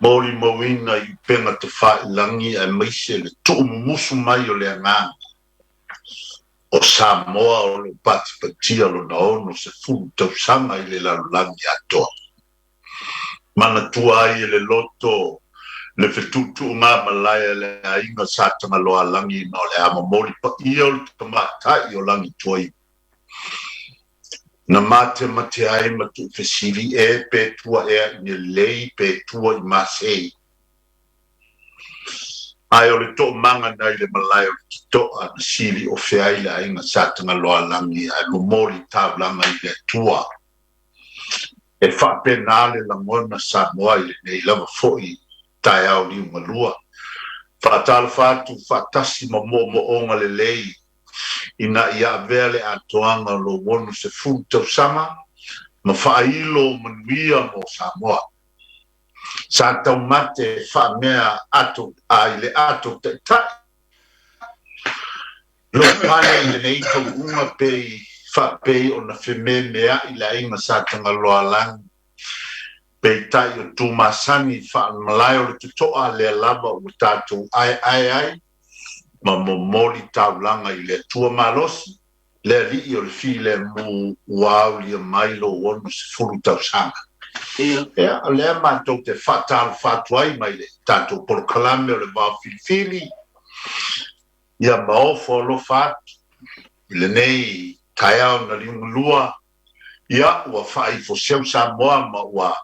Moli mawina I penga te whailangi a maise le tuumusu mai o le anganga. O Samoa o lo pati patia lo na ono se fulu tausanga I le lalulangi atoa. Mana tua ai le loto le fetutu ngā malaya le ainga satanga loa langi no le ama moli pa ia o le tamatai o langi tuai. Na mate mate ai ma Tuipe'a e pe tua e ni lei pe tua I masei. Ai o le to manga nei le malai o le to a sili o feai le ainga satanga loa langi ai mo moli tablanga I le tua. E wha penale la ngona Samoa I le nei lava foi tai au li malua. Wha tala whatu wha tasi mo onga le lei. Ina ia vele atoanga lo wonu se futa sama ma whailo manuia mo Samoa. Sa tau mate wha mea ato ai le ato te tai. Lo pane le nei tau unga pei wha pei o na whime mea I la inga sa tanga loa lang. Pei tai o tūmasani wha malai o le tutoa le lava o tātou ai. Ma moli taulanga I le tua malosi, le li o le fi le mu wau li mai lo wonu se furu tausanga. Ea, le mātou te whatal whatuai mai le tātou polokalame o le Vaofilifili, ia maofo lo whatu, le nei kaiao na liungalua, ia ua whai fo seu Samoa ma ua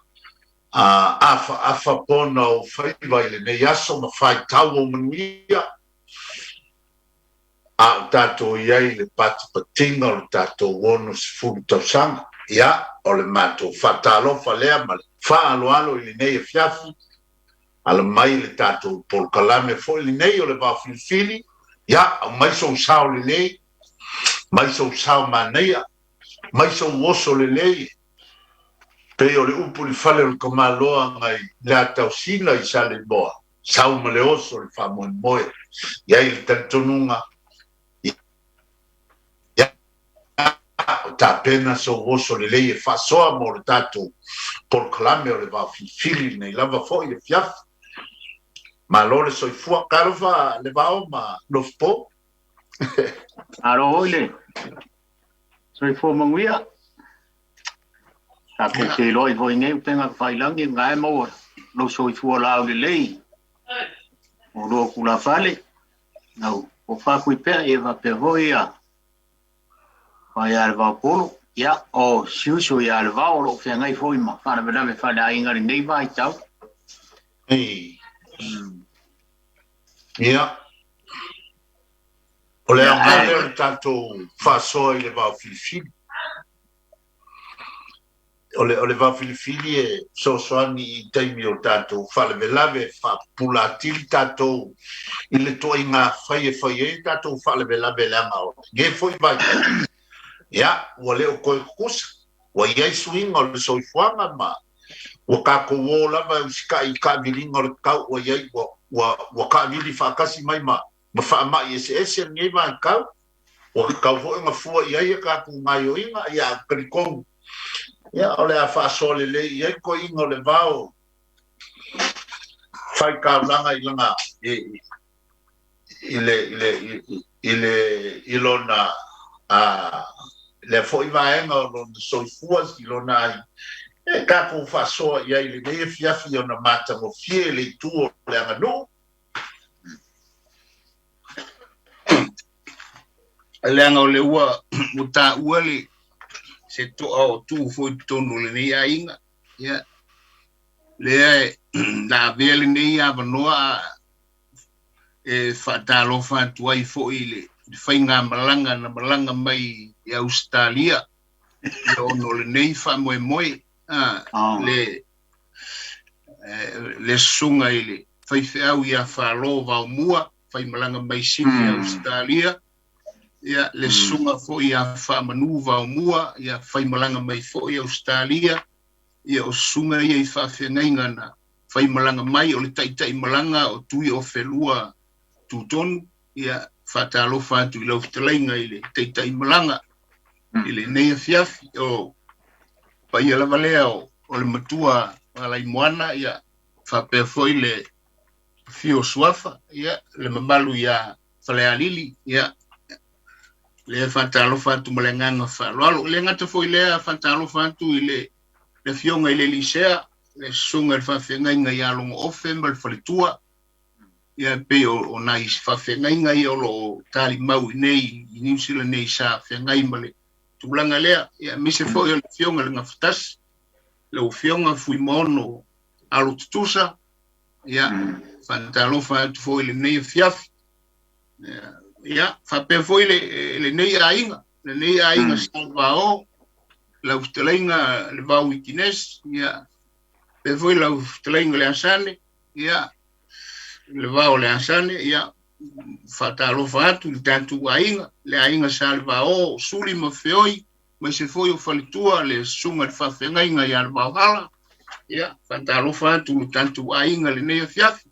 afa pona o whaiva I le nei aso ma whai tau o manuia, a tātou iai le pati patinga o le tātou wonu se furu tausanga. Ia, o le mātou whatalofa lea ma le whaaloalo I le nei e fiafi, ala mai le tātou polokalame fo I le nei o le Vaofilifili, ia, au mai sou sao le nei, mai sou sao maneia, mai sou oso le nei, pe o le upu li fale o le kamaloa ngai le atau sina I sa le moa, sao ma le oso le whamoe moe, iai le tantonunga, ta pena so oso le lei e whasoa mo le tātou polokalame o le Vaofilifili nei lava fo I le fiaf. Ma lo le soifua karava le vao ma Lofipo. Aro oile. Soifua manguia. Ta ko ke loi hoi ngai tenga whailangi ngai maua. Lo soifua lao le lei. O lo kula fale. Nau, o Tuipe'a e va pe hoi a. Vai a Levaopolo, ia o siusu ia Levaopolo o whengai foi ma whana me whana a ingari nei vai tau. Ei. Ia. O lea ngale o le tātou whasoa I le Vaofilifili. O le Vaofilifili e sosoani I taimi o tātou whalewelave whapulatili tātou I le toa I ngā whaie tātou whalewelave leanga o. Nge foi vai. Ia, ua leo koe kukusa, ua iai suinga o le soifuanga ma, ua kako wō lava usika I ka vilinga o le kau, ua iai, ua ka vili whakasi mai ma whaamai ese ngei mai kau, ua kau fo inga fua iai e kako ngai o inga, ia karikongu. Ia, o le a whaasoa le le, iai koe inga o le vao, whai ka langa I langa, ilona, le foi vaenga o lo soifua si lo nai e kako whasoa ia I le nei fiafi o na mata mo fie le tuo le anganu le anga o le ua muta ua le se toa o tu foi tonu le nei a inga ia le na vele nei a vanoa e whatalo whatuai foi le whainga malanga na malanga mai I Australia I ono le nei whamoe moe le sunga I le whaiwheau I a whalo vau mua whai malanga mai sini Australia ia le sunga fo I a whamanu vau mua ia whai malanga mai fo I Australia ia o sunga ia I whawhengainga na whai malanga mai o le taitai malanga o tui o whelua tutonu ia whatalo whatu I lau whtalainga I le teitai malanga I le nei fiafi o pai ala valea o le matua alai moana ia pe foi le fio suafa ia le mamalu ia falealili ia le fatalo fatu malenganga fa lo le ngata foi le fatalo fatu ile le fionga ile lisea le sunga fa fenga ia lo ofe mal falitua ia pe o nai fa fenga ia lo tali mau nei New Zealand nei sa fenga male tulanga lea ia mise foi le fionga le ngaftas le fionga fui mono alu tutusa ia fatalo fatu foi le nei fiaf ia fa pe foi le nei ainga salvao la ustelenga le va wikines ia pe foi la ustelenga le ansane ia le va o le ansane ia fatalo fatu tantu ainga salvao suli mo feoi ma se foi o falitua le sunga fa fenga ia va hala ia fatalo fatu tantu ainga le nei fiaf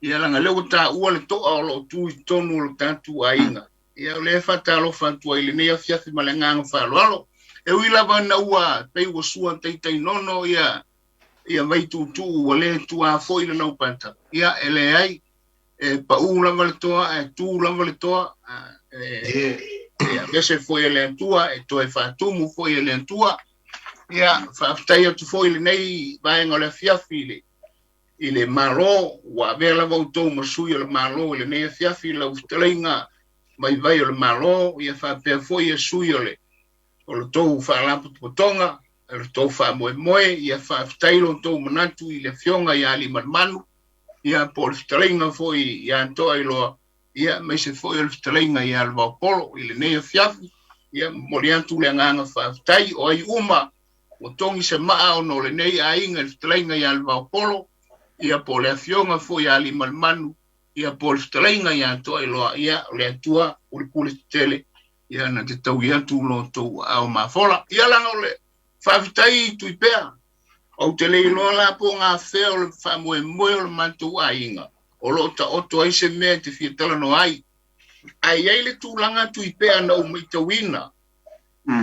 ia langa leo ta ua le toa o lo tui tonu o tantu ainga. Ia le fatalo fatu ai le nea fiafi malenganga whaaloalo. E wila vana ua pei ua sua teitai nono ia vai tu ua le tu a foi le nau panta. Ia ele ai pa u lava le toa, tu lava le toa. Ia vese foi ele tua, toe fatumu foi ele tua. Ia whaftai atu foi le nei vaenga le fiafi le. Ile malo wa vela voltou masui le malo le ne fiafi la ustelinga mai vai le malo ia fa pe foi e suiole o le tou fa la potonga le tou fa moe ia fa tailo tou manatu ile fionga ia li manu ia por ustelinga foi ia toilo ia me se foi le ustelinga ia le Levaopolo ile ne fiafi ia moriantu le nganga fa tai o ai uma o tongi se maa no le nei ainga le ustelinga ia le Levaopolo ia po le fionga foi ali malmanu ia po le strenga ia to ilo ia le tua ul tele ia na te tau ia tu lo to au mafola ia langa le favitai Tuipe'a o te le lo la po nga feo le fa mo le mantu ainga o lo ta oto ai se me te fitala no ai le tu langa Tuipe'a na o mitawina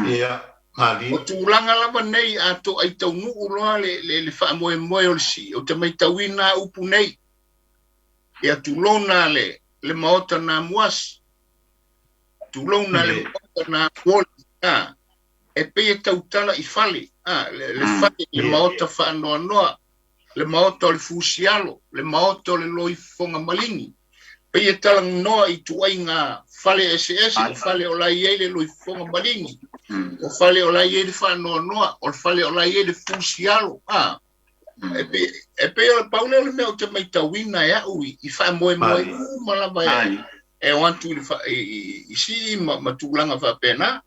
ia o tūlanga lava nei a to ai tau nuu loa le wha moe o le si o te mai tawina upu nei e a tūlona le maota nā muas tūlona le maota nā kuoli e pei e tautala i fale le fale le maota wha noa le maota o le fusialo le maota o le loi fonga malini pei e talang noa i tuai ngā fale SS o fale o lai e le loi fonga malini o fale o lai e le whanoa o fale o lai e le fusialo e pe o paule o le mea o te mai tawina e au i wha moe malava e wantu i si matulanga wha pena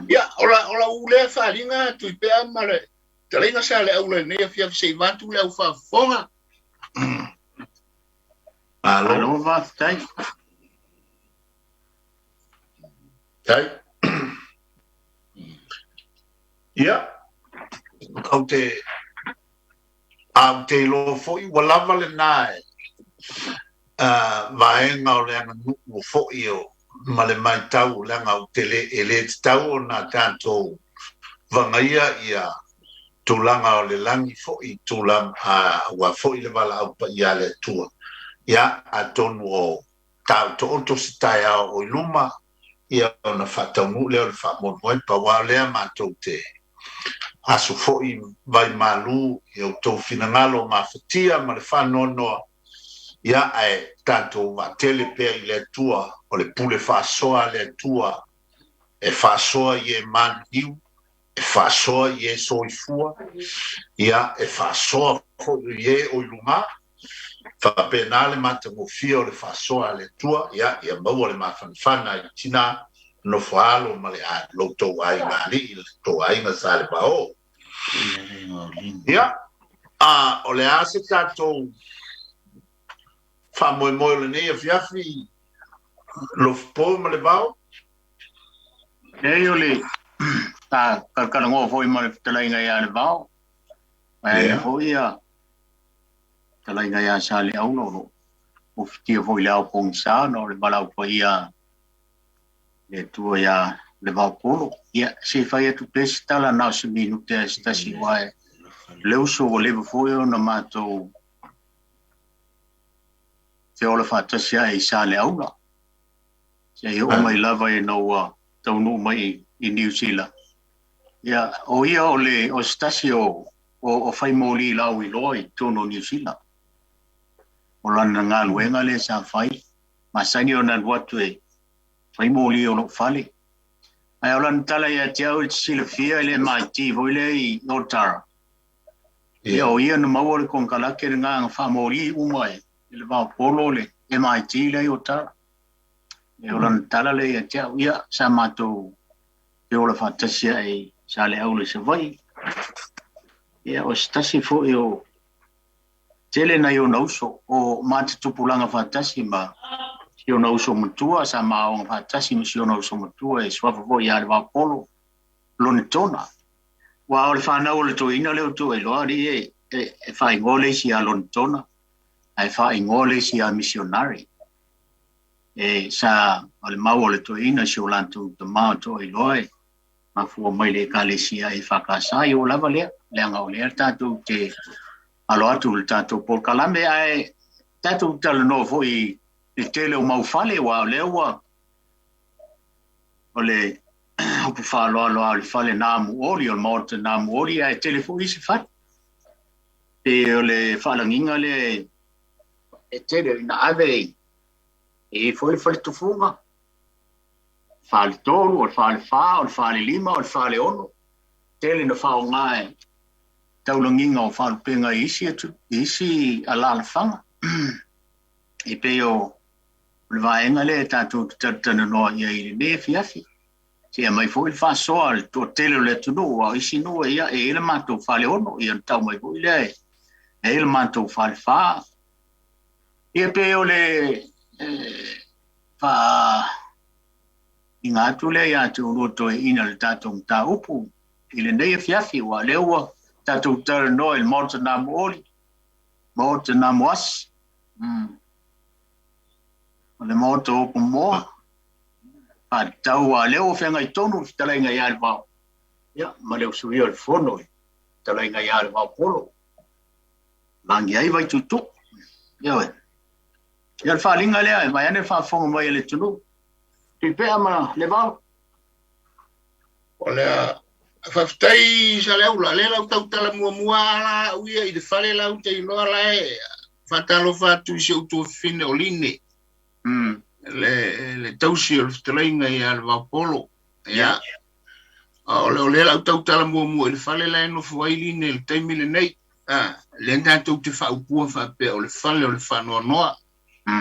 ia ola ulea wharinga Tuipe'a male te reina sa le au le nea fia se vantu le au wha fonga alo va tai ia au te lo foi walava le nai vaenga o le anga nuku foi o male mai tau le anga o te le tau o na tanto vangaia ia tulanga o le langi foi tulanga wa foi le vala au pa ia le tua ia Atonio tau to onto stai o luma ia ona fatamu le o famon moi pa wa le matou te asu foi vai malu e to finangalo ma fatia ma le fanono ia ai tanto va tele pe le tua o le pule Faasamoa le tua e Faasamoa ye maniu e Faasamoa ye soifua ia e Faasamoa ye o luma fa penale mate mo fio le Faasamoa le tua ia mau le mafanfana i tina no falo male a lo to ai mali to ai na sale bao ia o le ase tato fa mo le ne fiafi Lofipo male bao e ole ta ka ngo foi male telainga ia le bao e foi ia telainga ia sale au no o fitia foi la ponsa no le balau foi ia le tua ia Levaopolo ia se fai tu pesta la na se minute sta si vai le uso voleva foi na mato te ola whātasia e sa le auna. Sei o mai lava e nau taunu mai i New Zealand. Ia, o ia o stasi o whai mōli lau i loa i tono New Zealand. O lana ngā luenga le sa whai. Masani o nan watu e whai mōli o no whale. Ai o lana tala ia te au i sila fia le mai ti voile i Otara. Ia o ia na maua le kong kalake le ngā ngā wha mōli umai. I Levaopolo le MIT le i Otara. Ia o lana tala le ia te au ia sa mātou e ola whātasia e sa le au le se vai. Ia o stasi fo e o tele na i o nauso o mātitupulanga whātasi ma si o nauso matua sa maonga whātasi ma si o nauso matua e swafa fo i a Levaopolo lone tona. Wa o le whanau le to ina leo to e loa ri e whai ngole si a lone tona. Ai whai ngole si a missionary. E sa o le mau o le to ina si o lantu te maa to e loa e ma fua mai le kalesia e whakasai o lava lea. Leanga o lea tātou te alo atu le tātou Paul Kalame ai tātou tala no fo i tele o mau whale wa o lea wa o le hopu whaloa loa o le whale nāmu ori o le maota nāmu ori ai tele fo isi whare. E o le whalanginga le e tele ina ave e fo le whale tufunga. Whale tolu, o le whale wha, o le whale lima, o le whale ono. Tele na whao ngae taulanginga o whalupenga isi alala whanga. I pe o le vaenga le tātou tatana noa ia i le mea fiafi. Tia mai fo il whasoa le tō tele le tunu o isi nua ia e ele mātou whale ono ia tau mai fo ile e ele mātou whale wha. Ia pe o le wha i ngā atu le ia te uroto e ina le tātou mta upu i le neia fiafi wa leua tātou tara noa il mōta nā moori, mōta nā moasi. O le mōta upu moa. A tau a leo whenga i tonu ki talai ngai ale wao. Ia, ma leo sui o le whono i talai ngai ale wao polo. Mangi ai vai tutu. Ia we. Ia le whalinga lea, mai ane whafonga mai le tunu. Tuipe'a ma le wao. O lea, whaftai sa leo la, le lau tau tala mua ala uia i de whale lau te inoa la e, whatalo whatu i se utu whine o line. Le tausi o le whtalainga i a Levaopolo. Ia. O le lau tau tala mua i le whale la eno fuai line le taimile nei. Le nātou te whaupua whapea o le whale o le whanoa noa.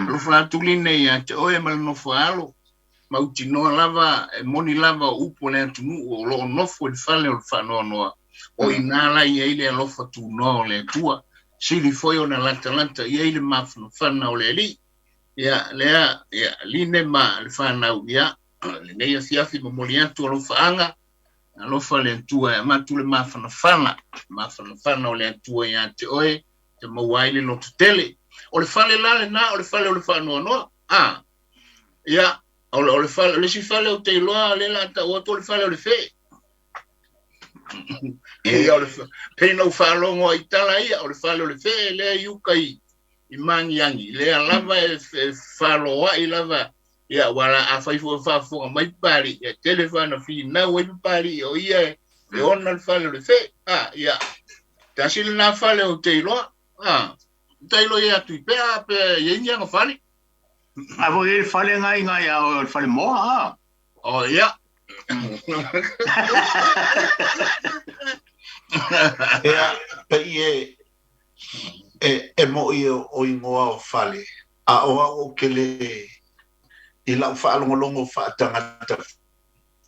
Lo whatu line i a te oe mala no whaalo. Mauti noa lava, moni lava upo le atunu o lo nofo le whale o le whanoa noa. O i nāla i eile a lofa tu noa o le atua. Sili foi o na lanta i eile mawhana whana o le li. Ia, lea, line ma le whanau ia. Le neia fiafi ma moli atu o lofa anga. A lofa le atua, matu le mawhana whana. Mawhana whana o le atua i a te oe. Te mawaile no tutele. O le whale lale na, o le whale o le whanoa noa. Ia. O le fale, le si fale o te loa le la ta o to le fale o le fe. Ia o le pena o whalongo i tala ia, o le fale o le fe, le iuka i mangiangi, le lava e whaloa i lava, ia wala a whaifo whafonga mai pari, ia telefana fi na wai pari, o ia e ona le fale o le fe, ia, ta sile na fale o te loa, te loa ia Tuipe'a pe yengi anga fale. A vo il fale ngai o fale moa. Oh ia. Ia pe e mo i o ingoa o fale. A o kele i la whaalongolongo whaatangata.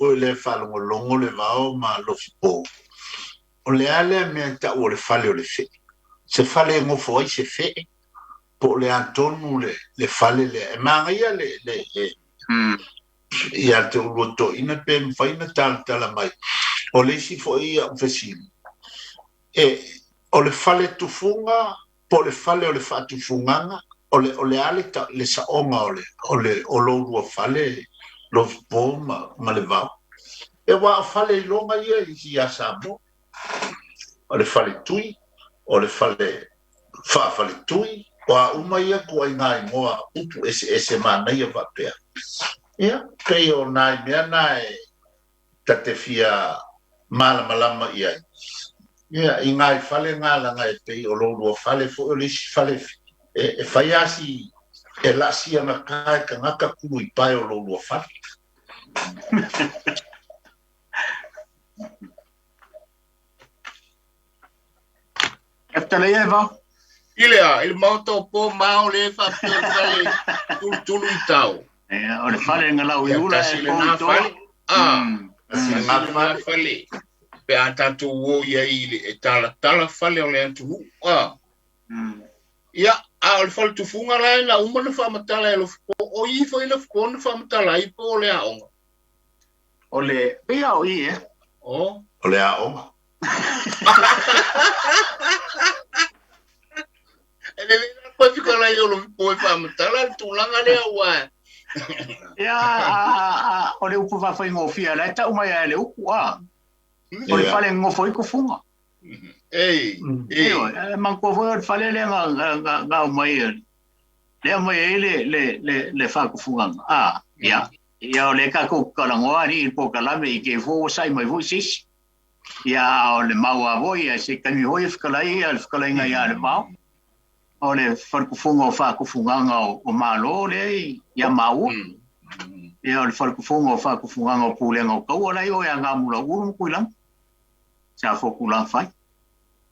O le whaalongolongo le vao ma Lofipo. O le ale mea ta o le fale o le fe. Se fale ngofo ai se fe. Po le Atonio le fale le mangia le ia te uroto ina pe mfaina tala mai o le si fo ia ufesili o le fale tufunga po le fale o le fatufunganga o le ale le saonga o lo rua fale Lofipo ma le vao e wa fale longa ia i Samoa o le fale tui o le fale fale tui wa umai ko ai ngai moa upu ese mana ia va pe ia pe o nai me nai tatefia malama ia ia ingai fale ngala ngai pe o lo fale fo o lisi fale e faiasi e la sia na kai ka ngaka ku I pai o lo fale Eftale Eva. Ilea, il moto po mau le fa fale tulu tau. O le fale ngala uiula e na fale. na fale. Pe atatu wo ia ile e tala fale o le atu. Ia, a le fale tu funga lai la uma na fa matala e Lofipo. O I fo ina fo na fa matala I po le aonga. O le pia o I O le aonga ele poi fica lá eu não vou para matar lá tu lá galera uai ya o le upu va foi ngofia la ta uma ya le upu o le fale ngofoi ko funga ei man ko foi fale le nga mai le fa ko funga ya o le ka ko kala ngoa ni po kala me ke fo sai mai vo sis ya o le maua voi se kami hoi fkala inga ya le mau o le farkufunga o whakufunganga o malo le ia mau ia o le farkufunga o whakufunganga o pūlenga o kaua lai o ia ngā mula uru kuilang sa whokulang whai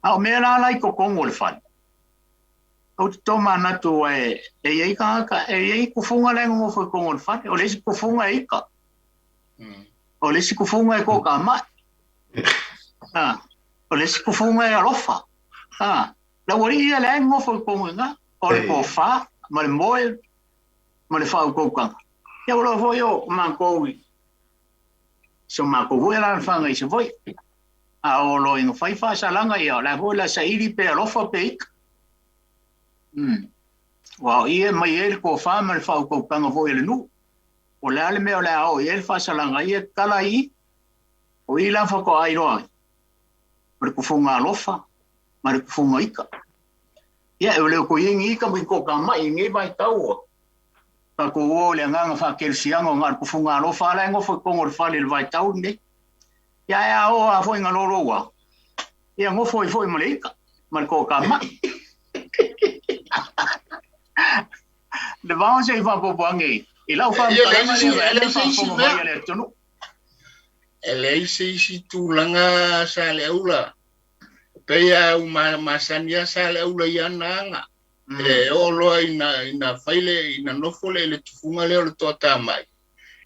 o mea la lai ko kongo le whai o te tō manatu e iei kanga e iei kufunga le ngongo whai kongo le whai o le si kufunga e ika o le si kufunga e koka mai o le si kufunga e alofa la wari ia le ngofo ko nga o le ko fa ma le moe ma le fa ko ka ya lo vo yo ma ko wi so ma ko vo la fa nga se voi a o lo in fa sa langa ia la vo la sa iri pe lo fa pe wa ia mai el ko fa ma le fa ko ka nga vo le nu o la le me o la o ia fa sa langa ia kala I o I la fa ko ai ro per ko funga lo fa mare ku funga ika ia e leo ko ingi ika mi ko ka mai ngi vai tau pa ko o le nganga fa kelsiango ngar ku funga lo fa la ngo fo ko ngor fa le vai tau ne ia o a fo ngalo lo wa ia ngo fo mo le ika mar ko ka mai le vamos a ir fa po bangi e la fa ele si tu langa sa le ula Peia masania sa le ula iana e olo ina faile ina nofole le tufunga le o tota mai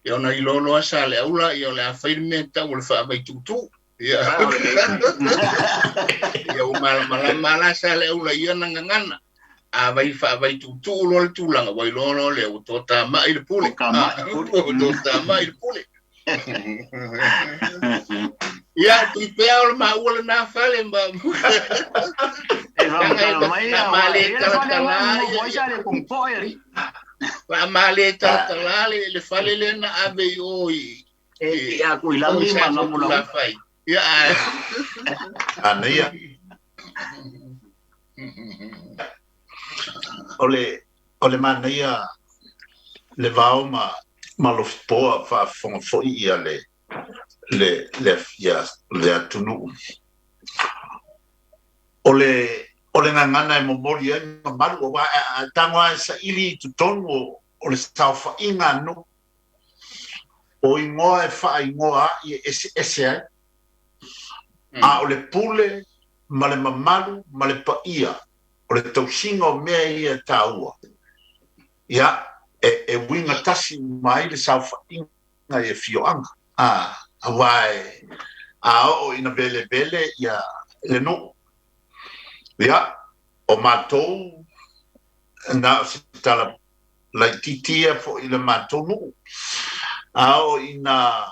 e ona ilolo sa le ula e o le faile meta o le fa vai tutu ia ia o mala sa le ula iana ngana a vai fa vai tutu lo le tulanga vai lolo le o tota mai le pule o tota mai le pule ya Tuipe'a o ma ua na fale ma e va mai male tala mo sa le con poeri va male tala le fale le na ave oi e a ku la mi ma no la fai ya ania ole mania le vao ma Lofipo fa fo ia le atunu ole ngana e momori e malu wa tangwa sa ili tu tonu ole staufa inga no o ingoa e fa ingoa i ese a ole pule male mamalu male paia ole tausinga mea ia taua ya e winga tasi mai le staufa inga e fioanga Hawaii o ina bele ia le no ia o matou na tala la titia fo ile matou no o ina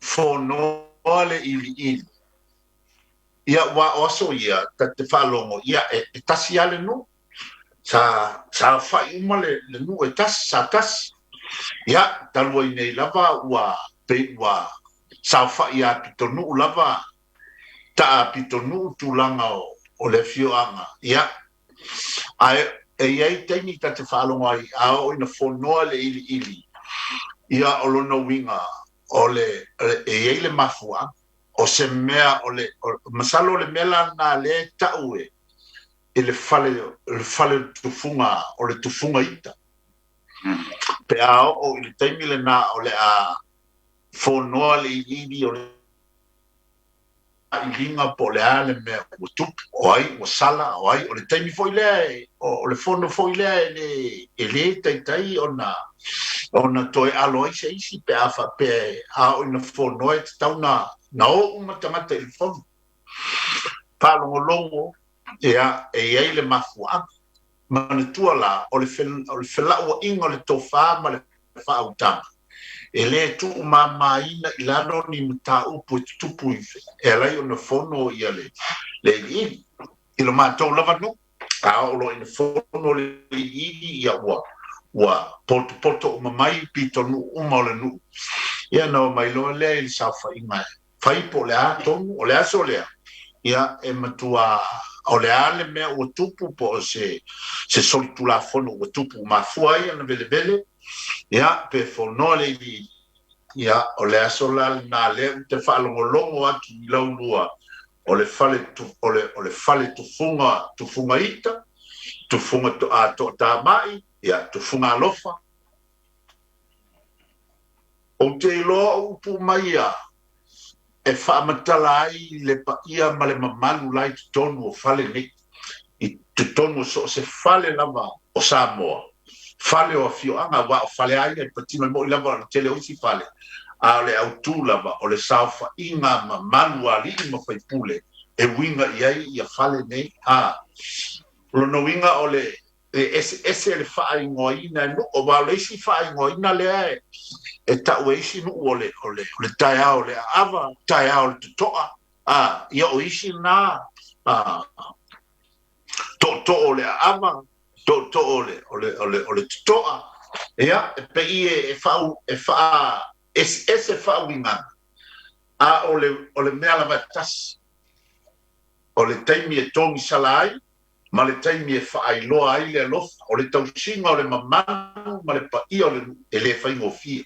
fono ole ili ia wa oso ia te falongo ia e tasi ale no sa fa umale le no e tas sa tas ia talwa nei lava wa Peilua saufa ia pitonu lava ta pitonu tulanga o le fioanga ia ai ai taimi ta te whaalonga ai ao ina whonoa le ili. Ia o lona winga ole ai le mafua o se mea ole masalo le mela na le taue le fale tufunga o le tufunga ita. Pe ao o le taimi le na ole a whonoa le ili o le ilinga po le ale mea o tupu o ai o sala o ai o le taimi foi le o le fono foi le le tai ona toi alo ai se pe afa pe a ona fono e tauna na o uma tangata il fono palo longo e ai le mafua mana tuala o le fela o ingo le tofa ma le fa utama ele tu mamaina ilano ni mta upu tupu ife ele ona fono ia le ilo matou lava no a o lo in fono le ia wa poto o mamai pito no uma le no ia no mai lo le il safa inga fai po le aton o le aso le ia e matua o le ale me o tupu po se soltula fono o tupu ma fuai na vele ia pe fono le ia o le aso la na le te whaalongolongo atu i laulua o le fale tufunga ita tufunga to tamai ia tufunga alofa o te iloa upu mai ia e whaamatala ai le pa ia ma le mamalu lai tonu o fale nei i tonu so se fale lava o Samoa fale o fioanga wa o fale ai e patima mo lava tele o si fale a le autu lava o le saufa inga mamalu ali mo fai pule e winga iai ia fale nei lo no winga o le ese le fai ngoina no o va le si fai ngoina le e ta weisi no o le tai ao le ava tai ao le toa ia o isi na to o le ava to o le toa ia pe e fa ese fa winga o le mea lava tas o le taimi e tongi salai ma le taimi e whaailoa ai le alofa o le tausinga o le mamanu ma le paia o le whaingofia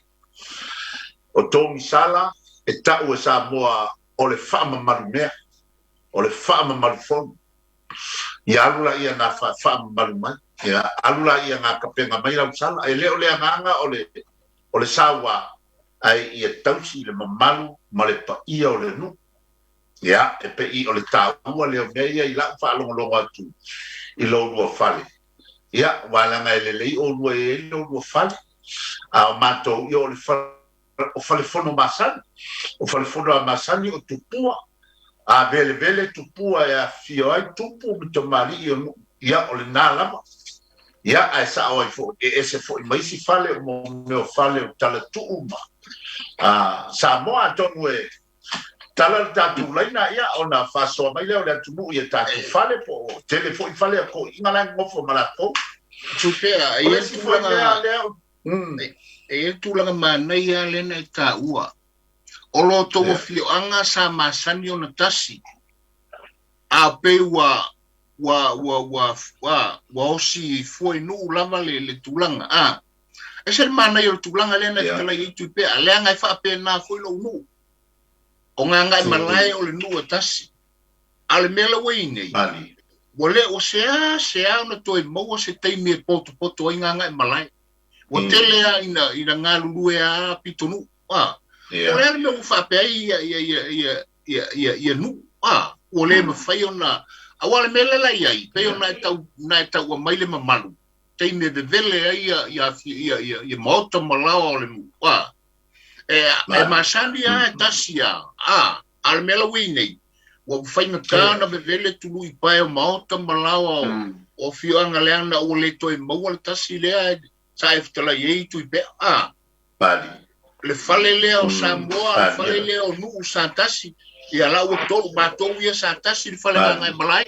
o tongi sala e tau e Samoa o le whaamamaru mea o le whaamamaru fonu i alula ia ngā whaamamaru mai ia alula ia ngā kapenga mai lau sala e leo lea nganga o le sawa ai ia tausi le mamaru ma le paia o le nu ia e pe i o le tāua leo mea ia i lau whaalongolongo atu i lo rua fale ia walanga e lelei o rua e lo rua fale a matou i o le fale fono masani o fale fono a masani o tupua a vele tupua e a fio ai tupu mito mari ia o le nalama ia a sa o ai fo e ese fo i maisi fale o mo meo fale o tala tuuma Samoa Atonio e tala tatu laina ia ona faso mai leo le tunu ia tatu fale po telefone fale ko ingala ngofo malako Tuipe'a e tulanga mana ia lena i tā ua o lo tongo fioanga sa masani o na tasi a Peilua wa osi foi nu lava le tulanga e se mana i o tulanga lena i tala i Tuipe'a leanga i whaapena foi lo nu o ngā ngai malai o le nua tasi. Ale mela wei nei. Wale o sea na toi maua se teimi e poto ai ngā ngai malai. O telea ina ngā lulu e a pitonu. O lea me u whapea ia nu. O lea me whai ona. A wale mela lai ai. Pei ona e tau a maile mamalu. Teimi e vele ai ia maota malawa o le nu. E masani e tasi ale mela wei nei. Wa whainga kāna vele tulu i pae o maota malawa o fioanga leana o le toi maua le tasi lea sa e fitala iei Tuipe'a. Le fale lea o Samoa, le fale lea o nuu sa tasi. Ia la ua tolu mātou ia sa tasi le fale ngai malai.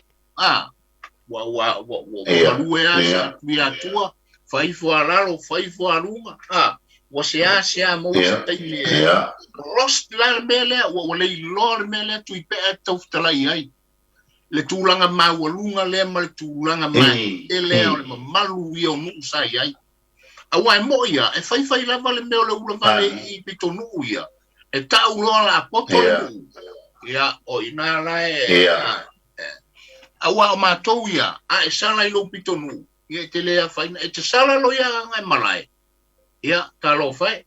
Wa lue a sa tui atua, whaifo a raro, whaifo a runga. Wa sea mo sa taimi lost la mele wa le lo mele Tuipe'a tau tala ai le tūlanga maualunga lea ma le tūlanga mai e lea o le mamalu ia o nuu sai ai. Awa e mo ia, e whai lava le meo le ula vale I pitonu ia. E tau loa la poto le nuu. Ia, o ina la awa o mātou ia, a e sala I lo pitonu. Ia te lea whaina, e te sala lo ia ngai malai. Ia, ka lo whai.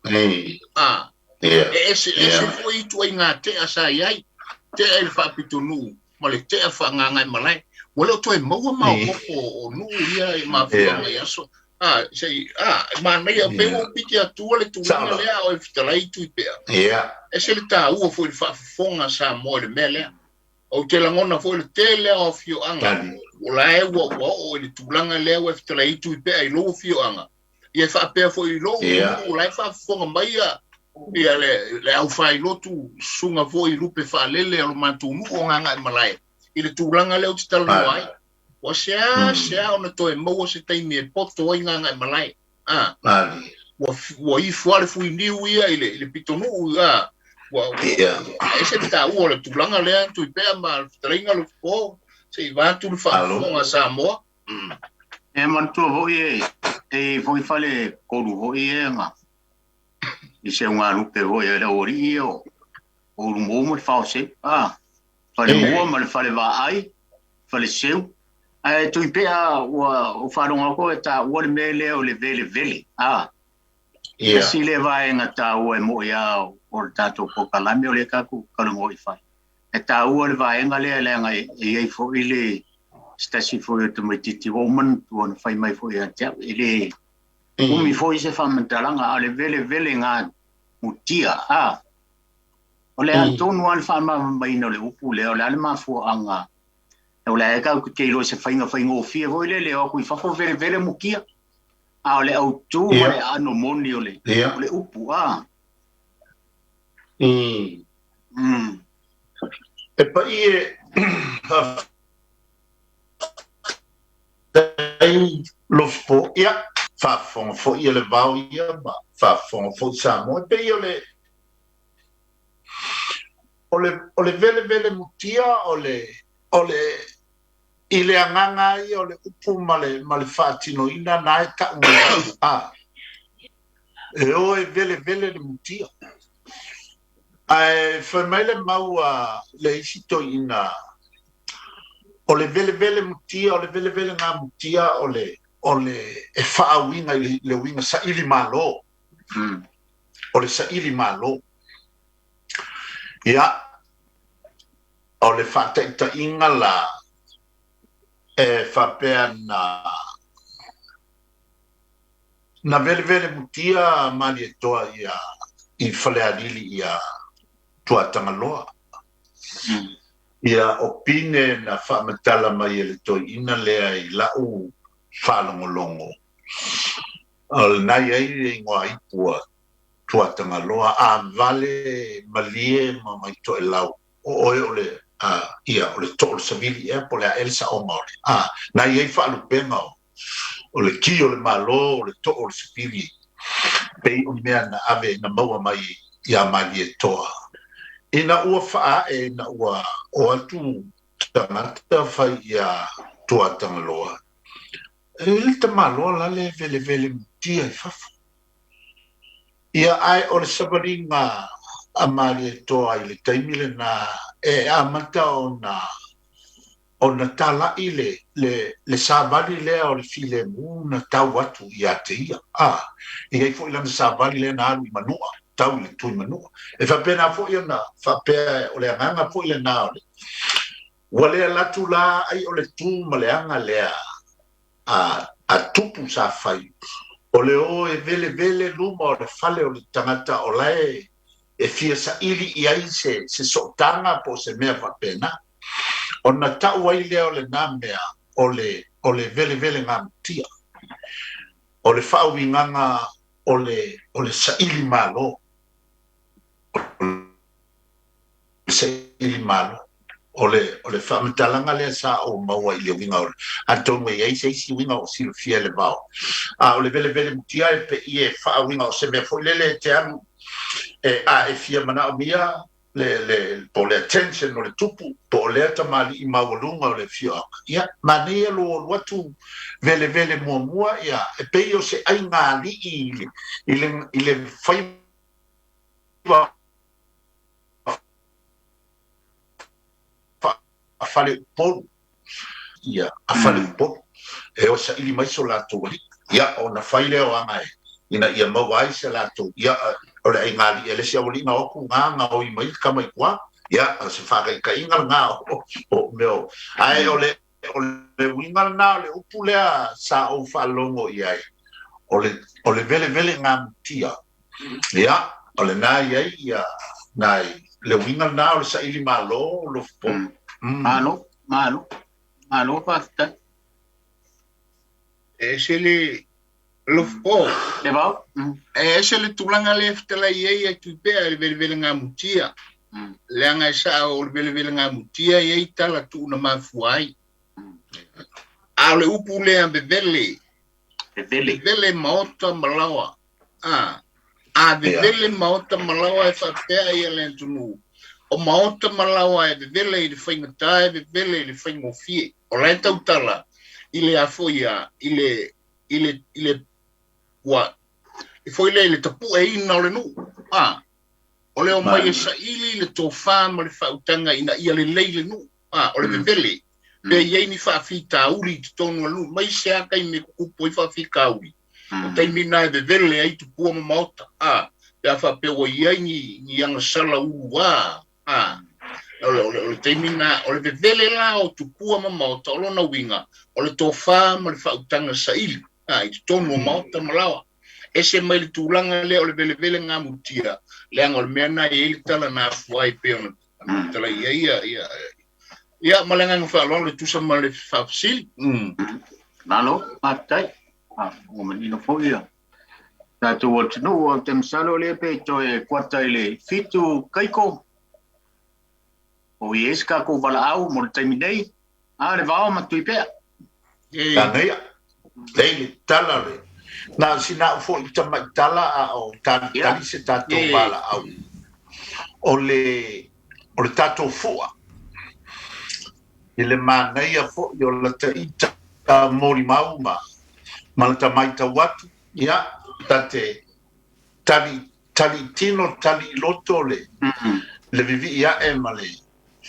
E se fwoi tua I ngā te asai ai. Te e le whapitonu. Ma le te a whangangai malai. Wale o toi maua mau popo o nuu ia I mawhua mai aso. Sei, manai a pewo piti atua le tūlanga lea o e fitalai Tuipe'a. E se le tā ua fwoi le whafonga Samoa le mea lea. O te langona fwoi le te lea o fio anga. O la e ua o le tūlanga lea o e fitalai Tuipe'a I loo fio anga. I e whapea fwoi loo o la e whafonga mai a ia le au whai lotu sunga fwoi rupe whaalele alo mātou nuko nganga I malai. I le tūlanga leo te talo ai. Wa sea ona toe maua se taimi e poto ai nganga I malai. Wa I fuare fui niu ia I le pitonu ia. E se te tā ua le tūlanga lea Tuipe'a ma taringa Lofipo. Se I vātu le whaafonga Samoa. E mantua hoi e hoi whale koru hoi e ngā. I se ngā rupe hoi e ori I o rumo mo le whause. Whale mua ma le whale wā ai. Whale seu. Tuipe'a o wharonga ko e tā ua le me leo le vele. E si le vai ngā tā ua e mo ia o le tātou pokalame o le kaku karungo I whai. E tā ua le vai ngā lea nga e ei fo I le stasi fo I te mai titi oman tuan whai mai fo I a tia. I le umi fo I se whamantaranga a le vele ngā mutia. O le Atonio al whama mai no le upu leo le ale mafua anga. O le eka ku keilo se whainga o fia fo I le leo kui whako vele mukia. O le au tū o le ano moni o le upu. E pa I e Lofipo ia whafonga fo I le vau ia ma whafonga fo I Samoa. Pe o le vele mutia o le I le anganga I o le upu ma le whaatino ina na e ka unga. E o e vele le mutia. Whai mai le maua le isito ina o le vele mutia, o le vele ngā mutia o le e whaawinga I le winga sa ili malo. O le sa ili malo. Ia, o le whaataita inga la e whapea na vele mutia mali e toa I Faliuga ia tuatanga loa. Ia opine na whaamatala mai le toi ina lea I lau whalongolongo. Al nai ai ngoa ipua tuatanga loa a vale malie ma mai to e lau. O le ia o le tol savili e po le a elsa o maori. Nai ai whaalupenga o le ki o le malo o le to o le savili. Pei o mea na ave na maua mai ia mali e toa. Ina ua faa e na ua o atu tangata fai ia tuatanga loa. E te maloa la le vele mutia I fafu. Ia ai o le sabaringa a mali e toa I le taimile na e amata o na tala I le savali lea o le file mu na tau atu I ate ia. Ia I fo ilana savali lea na alu I manua. Tau le tui manua. E whapena fo ia na whapea o le anganga fo ile na ole. Wale latu la ai o le tū ma le anga lea a tupu sa whai. O le o e vele luma o le fale o le tangata o lae e fia sa ili I ai se sotanga po se mea whapena. O na tau ai lea o le nā mea o le vele ngā mutia. O le whauinganga o le sa ili malo. Se ili malo o le whamatalanga lea sa o maua I le winga o Atonio e eise isi winga o silu fia le vau. O le vele mutia e pe I e wha winga o se mea fo lele te anu e fia mana o mia po le attention o le tupu po le tamali I mawalunga o le fioka ia mania lo watu vele mua ia e peio se ai ngali ile fai a Faliuga ia a Faliuga e o sa ili mai so la to ia ona fai le o anga ina ia mawai se la to ia o le ngali ele se oli na o ku nga o I mai ka mai kwa ia se fa ka inga nga o meu ai o le winga na le upulea sa o fa longo ia o le vele nga tia ia o le na ia nai le winga na o sa ili malo lo po malo pasta se le Lofipo Levao se le tulanga le ftela ia Tuipe'a le vele nga mutia le anga sa o le vele nga mutia ia tala tu na mafuai a le upu le ambe vele maota malawa a vele maota malawa e whapea ia le tunu o maota malawa e vele I le whaingata e vele I le whaingofie o lai tautala I le afo ia I le wa I foi le tapu e ina o le nu o le o mai e sa ili le tofa ma le whautanga ina ia le leile nu o le vele pe ye ni fa fita uri tonu lu mai se aka I me kupo I fa fika uri o te mina e vele ai tu pua maota pe fa pe o ye ni anga sala u o te mina o le vele la o tu pua maota o na winga o le tofa ma le whautanga sa ili I tonu maota malawa ese mai le tulanga le o le vele nga mutia le anga o mena e ili tala na fuai pe ona tala ia malenga nga whaalong le tusa ma le whaafisili. Nalo, matai. O manino fo ia. Tātou o tino o te msalo le pe to e kuata le fitu kaiko. O I eska ko wala au mo le taiminei. Le vao ma Tuipe'a. Tangia. Leile tala le. Na sina fo I tamai tala o tali se tātou wala au. O le tātou fua. Ile manai a fo yo la taita mori mau ma la tamaita watu ia tate tali tino tali loto le vivi ia e male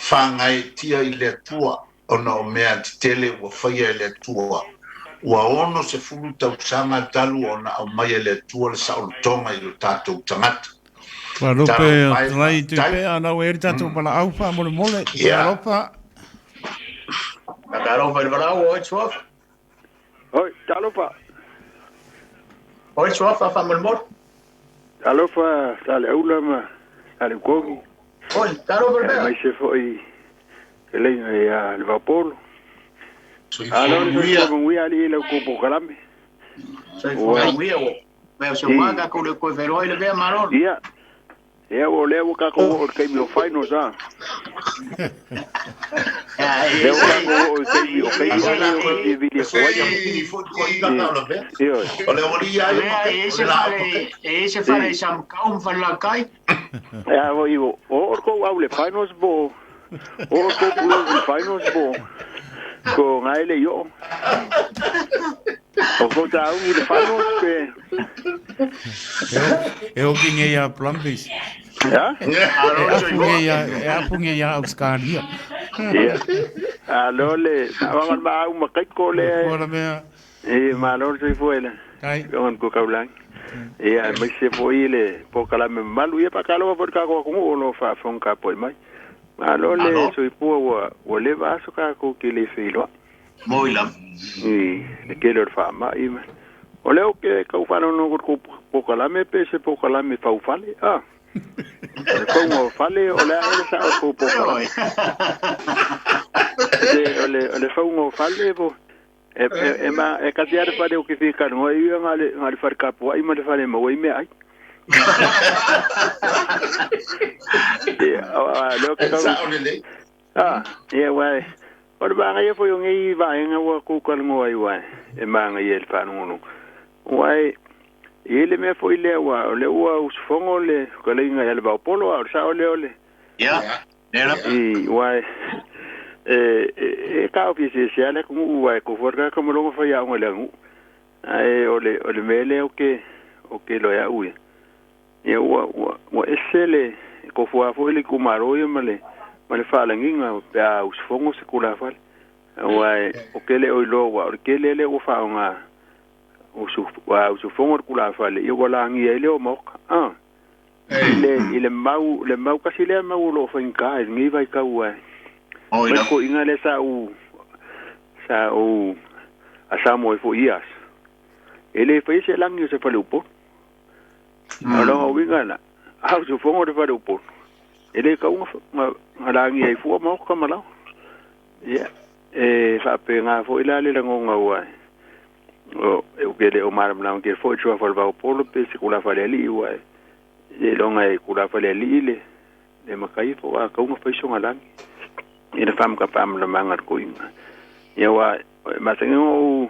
whangai tia I le tua ona o mea titele ua whaia I le tua ua ono se fulu tau sanga talu ona au mai le tua le saolotonga I lo tātou tangata Warupe lai Tuipe'a na eri tātou pala aupa mole Europa. Nakarofa le varau o Suafa. Oi, talofa. O Suafa fa mol. Talofa, tale ulama, tale kogi. Oi, talofa le. Mai se foi ele ia Levaopolo. Wia. Ko wia ali le ko pokalame. Sai foi wia o. Mai se waga ko le ko veroi le be maron. Ia. Ia o le ka ko o kai mi o faino za. Le o o kai mi o kai mi video o le oria ese fare sam kaum falla kai. Ja, o ko au le finals bo. O ko le finals bo. Ko ngai le yo. O ko ta u le finals pe. Eu kinge ia plumbis. Ja? Punge ia Australia. Ja. Alo le, awan ba u makai ko le. Ora mea. Malor se fuela. Ai. Con ko kaulang. Mai se foi le pokala me malu ia pa kalo por ka ko ko lo fa fon ka poi mai. Alo le soi pu o le va so ka ko ki le filo. Moi la. Le ke le fa ma i. O le o ke ka fa no ko pokala me pe se pokala me fa ufale. Como fale o la esa o pokala. Le fa un fale bo. Ma e kasiare pa de o ke fica no i ngali far kapo ai ma le fale mo i me ai. Lo que wai. O ba nga foi un i va nga wa ku kal ngoi wai. E ma nga yel fa no. Wai ele me foi le wa us fongo le ko le nga Levaopolo o sa ole. Ya. Nela. Wai. Ka ofisi sia le ku wai ko forga ka mo lo fa ya ngole ngu. Ai ole mele oke lo ya uye. Ye wa esele ko fo ile ku maro ye male fa la nginga pa usfongo se kula fa. Wai okele o lo wa okele le o fa nga usfongo kula fa le yo la ngi ile o mok. Le mau kasi le mau lo fa nka ngi vai ka wa. Ko inga le sa u a Samoa fo ias. Ele fai se lang yo se Faliuga. Alo winga na. Au se fongo de Faliuga. Ele ka unga ngalangi ai fu mo ka mala. Ya. Fa pe nga fo ila le ngonga wa. O gele o mar mlang ke fo chua fo Levaopolo pe se kula fa le li wa. Le longa e kula fa le li le makai fo wa ka unga fa so ngalangi. Ina fam ka fam la mangar ko inga. Ya wa masengo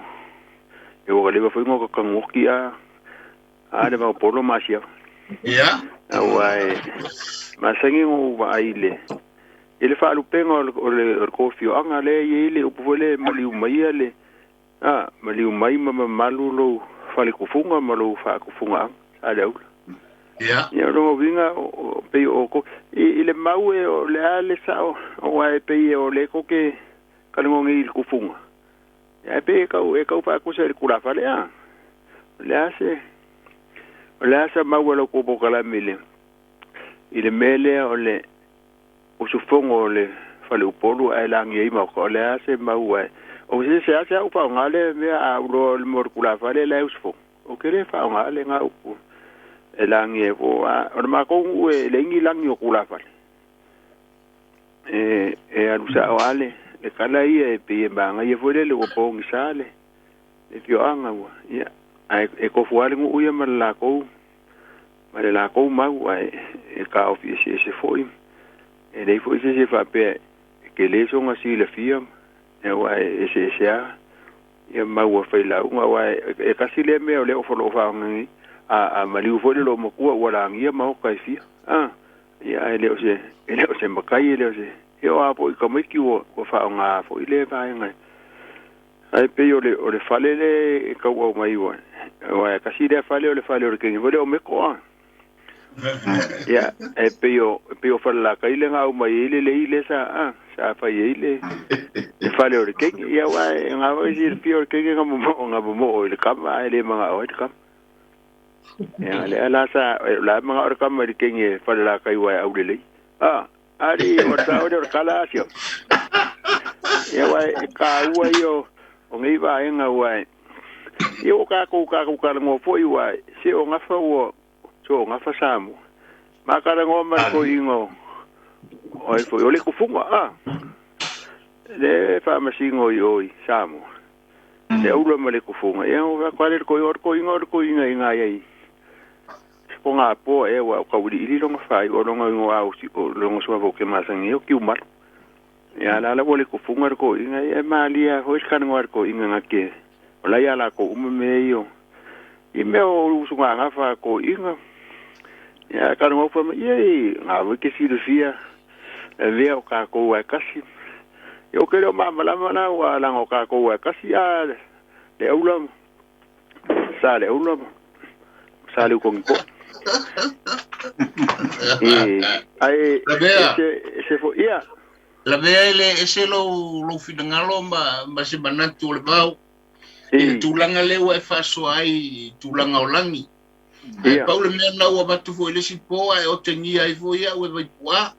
yo le fo ngo ka ngokia a Levaopolo masia. Ya. Awai. Masengo wa ile. Ele fa lu pengo o kofio anga le ile o pole maliu mai le. Maliu mai malulo fale kufunga malu fa kufunga ada. Ya. Ya no vinga pe o ko ile mau o le ale sa o wa pe o le ko ke kalongo ngi kufunga. Ya pe ka fa ko se kula fa le a. Le ase mau lo ko bokala mile. Ile mele o le o sufongo le Faliuga ai langi ai ma ko le ase mau ai. O se ase au pa ngale me a lo mor kula fa le usfo. O kere fa ngale nga u. Elangi e po o ma ko le ngi langi o kula fa. Alusa o ale le kala ia pe banga ye fo le o po ngisale. E fio anga wa. Ya. Ai ko fuale ngu ia mala ko. Male la ko mau ai ka ofisi se foi. E dei foi se fa pe ke le so nga si le fia. E wa se ia mau fa la nga wa e ka si le me o le o fo lo fa ngi a maliu fo le lo mo ku wa la ngi ma o ka fia. Ya ele o se makai ele o se. Yo a po ka mai ki o fa nga fo ile va nga. Ai pe o le fale le ka wa mai wa. Wa ka si le fale o ke ngi o me ko. Ya, pe o fa la ka ile nga o mai ile sa fa ile. E fale o ke ya wa nga o si pe o ke nga mo o le kama ile mga o ka. Ya le ala sa la mga o kama le ke ngi fa la ka wa au le. Ari o ta o kala sio. Ya wa ka wa yo o ngi va nga wa. Yo ka ngo fo wa se o nga fa wo so nga fa Samoa makara ngoma ko ingo oi fo ole ku funga le fa masingo oi Samoa le ulo male ku funga e o ka le ko inga ai ponga po e wa ka uri ili longa fa o longa o si o longa so vo ke masangi o ki umar ya la ole ku funga ko inga e malia ho kan ngor ko inga ngake ola ya la ko me yo i me o usunga nga fa ko inga ya ka ngo fa ye nga we ke si de fia e ve o ka ko wa kasi yo ke lo mama la mana wa la ngo ka ko wa kasi ya le ulam sa le ko ngo ai se fo ia la vea ele ese lo finangalo ma se manatu le bau e tulanga le wa faso ai tulanga olangi e Paulo me na wa batu fo ele si po ai o tengia ai fo ia we vai poa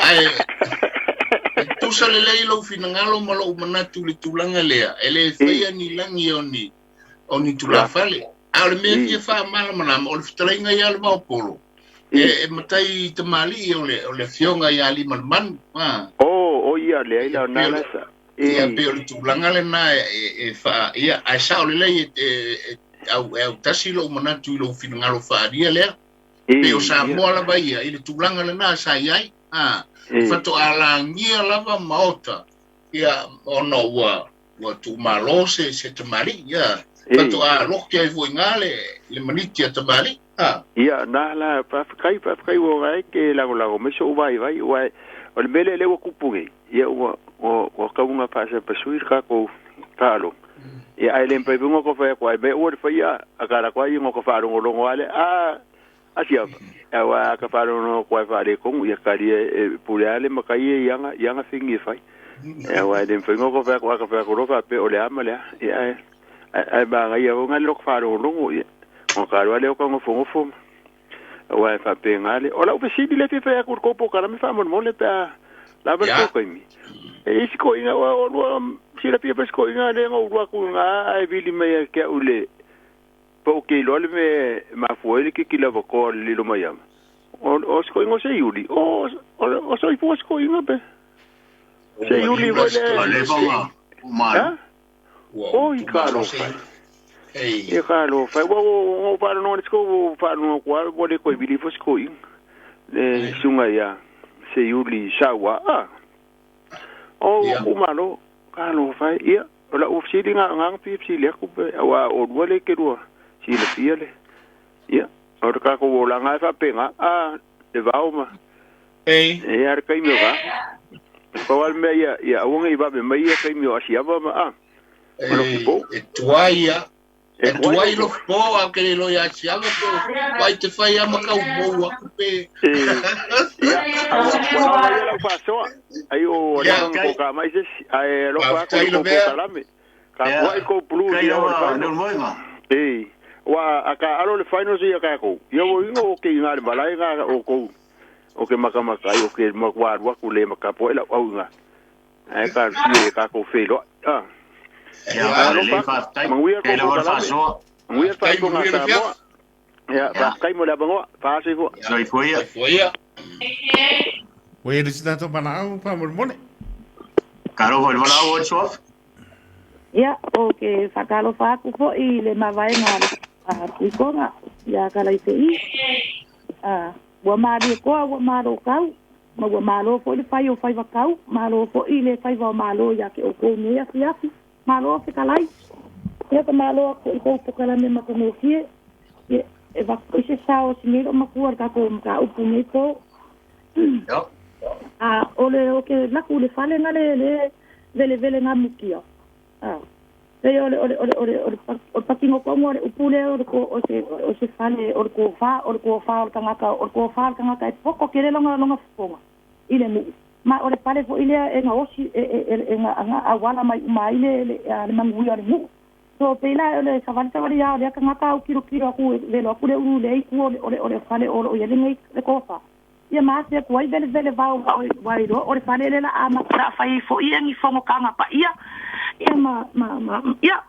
ai tu sale le lo finangalo ma lo manatu le tulanga le ele feia ni langi oni tulafale al me fi fa mala mana o le fitrenga ia le Vaofilifili e matai te mali o le fionga ia li man o ia le ila na sa ia pe tulanga le na e fa ia ai sa le au tasilo manatu lo finangalo fa dia le pe o Samoa la baia ile tulanga le na sa iai fato alangia lava maota ia ono wa tu malose se te mari ia Pato a loki ai fo ngale le maniti atabali. Ia na la pa kai wo ai ke la me so vai o le mele le wo kupuge. Ia o ka unga pa se pasuir ka ko talo. Ia ai le mpe bungo ko fa ko ai be o fa ia akara ko ai ngo ko fa ro ngo ale Asi'ava. Awa ka fa ro ko fa le ko ia ka ri pulale makai yanga fingi fai. Awa le mpe ngo ko fa ko ro fa pe o le amale ia ai ba ia o ngal lo fa ro ngo ia. O karo ale o ka ngofo wa fa pengale ola o pesi le fe ya ko po kala me fa mo le ta la ver ko mi e isko ina o si la pia pesko ina le ngo wa ku nga ai bili me ke ule po ke lo le me ma fuele ke kila ko le lo mayam o sko ngo se yuli o so i po sko ina be se yuli wo le ma o i karo e kalo fa wo pa no sko pa no kwa wo le ko bili fo sko in le sunga ya se yuli sawa o malo kalo fa ia la ofisi nga pi le ko wa o wo le ke ro si le piele ia o ka ko wo la nga fa penga de vauma e ar kai mi va ko al me ia o ngai va me ia kai mi Asi'ava ma Lofipo tuaia e tuai Lofipo a ke lo ya Asi'ava ko vai te fai a makau mo a kupe ia la paso ai o la ko ka mai se ai lo pa ko kalame ka vai ko blue dia no moima wa aka alo le finals ia ka ko ia wo ingo ke ngal balai ga o ke makamaka o ke makwa wa ku le makapo ela au nga ai ka si ka ko felo ya le fa tai ke le fa so muia fa ko na Samoa ya fa kai mo la bango fa se ko so foi we ri sta to bana au pa mo mone karo vol vola o chof ya o ke fa kalo fa ku fo i le mavai nga ku ko nga ya kala i wa mari ko wa maro kau ma wa malo fo le fai o fai va kau malo fo i le fai va malo ya ke o ko ne ya malo fe kalai ya ka malo ko kala me ma ko no fie e va ko se sao sinero ma ku ka ko ka upu me ko ole o ke la ku le fale ngale vele nga mukia Pero o pakingo ko mo o pule o se fale o ko fa kanga e poko kele longa fonga ile mu ma o le pale fo ile e nga osi e nga awala mai ile le mangu ya mu so pela le savali ya le kanga ka o kiro ku le lo ku le u le ku o le fale o ye le le ko fa ia ma se ko vele va o le fale le la ama pra fai fo ia ni fongo kanga pa ia ia ia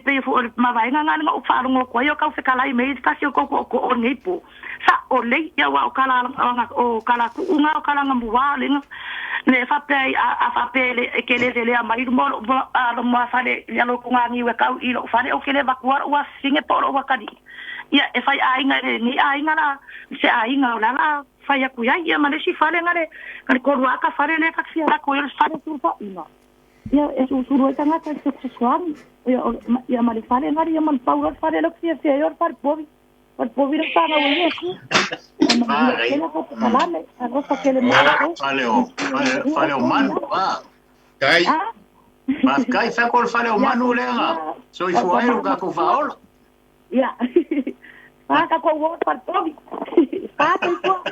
pe fo ma vai nga nga o fa ngo ko yo ka se kala i me ta se ko o nei po sa o le ia wa o kala ku unga o kala ngambu wa le ne fa pe a fa pe le ke le mai mo mo fa le ya lo ku nga ni we ka i lo fa le o ke le va ku wa singe po o wa ka di ia e fai ai nga ni ai nga la se ai nga la fa ya ku ia ma le si fa le nga le ko wa ka fa le ka fia la ko yo fa le tu fa ina ya eso suru tanga ta sexual ya mali fare ngari ya man power fare lo que se yo par povi lo paga o eso fale o mano kai mas kai fa col fale o mano le so i fuai o ka ko faol ya pa ka ko wo par povi pa ko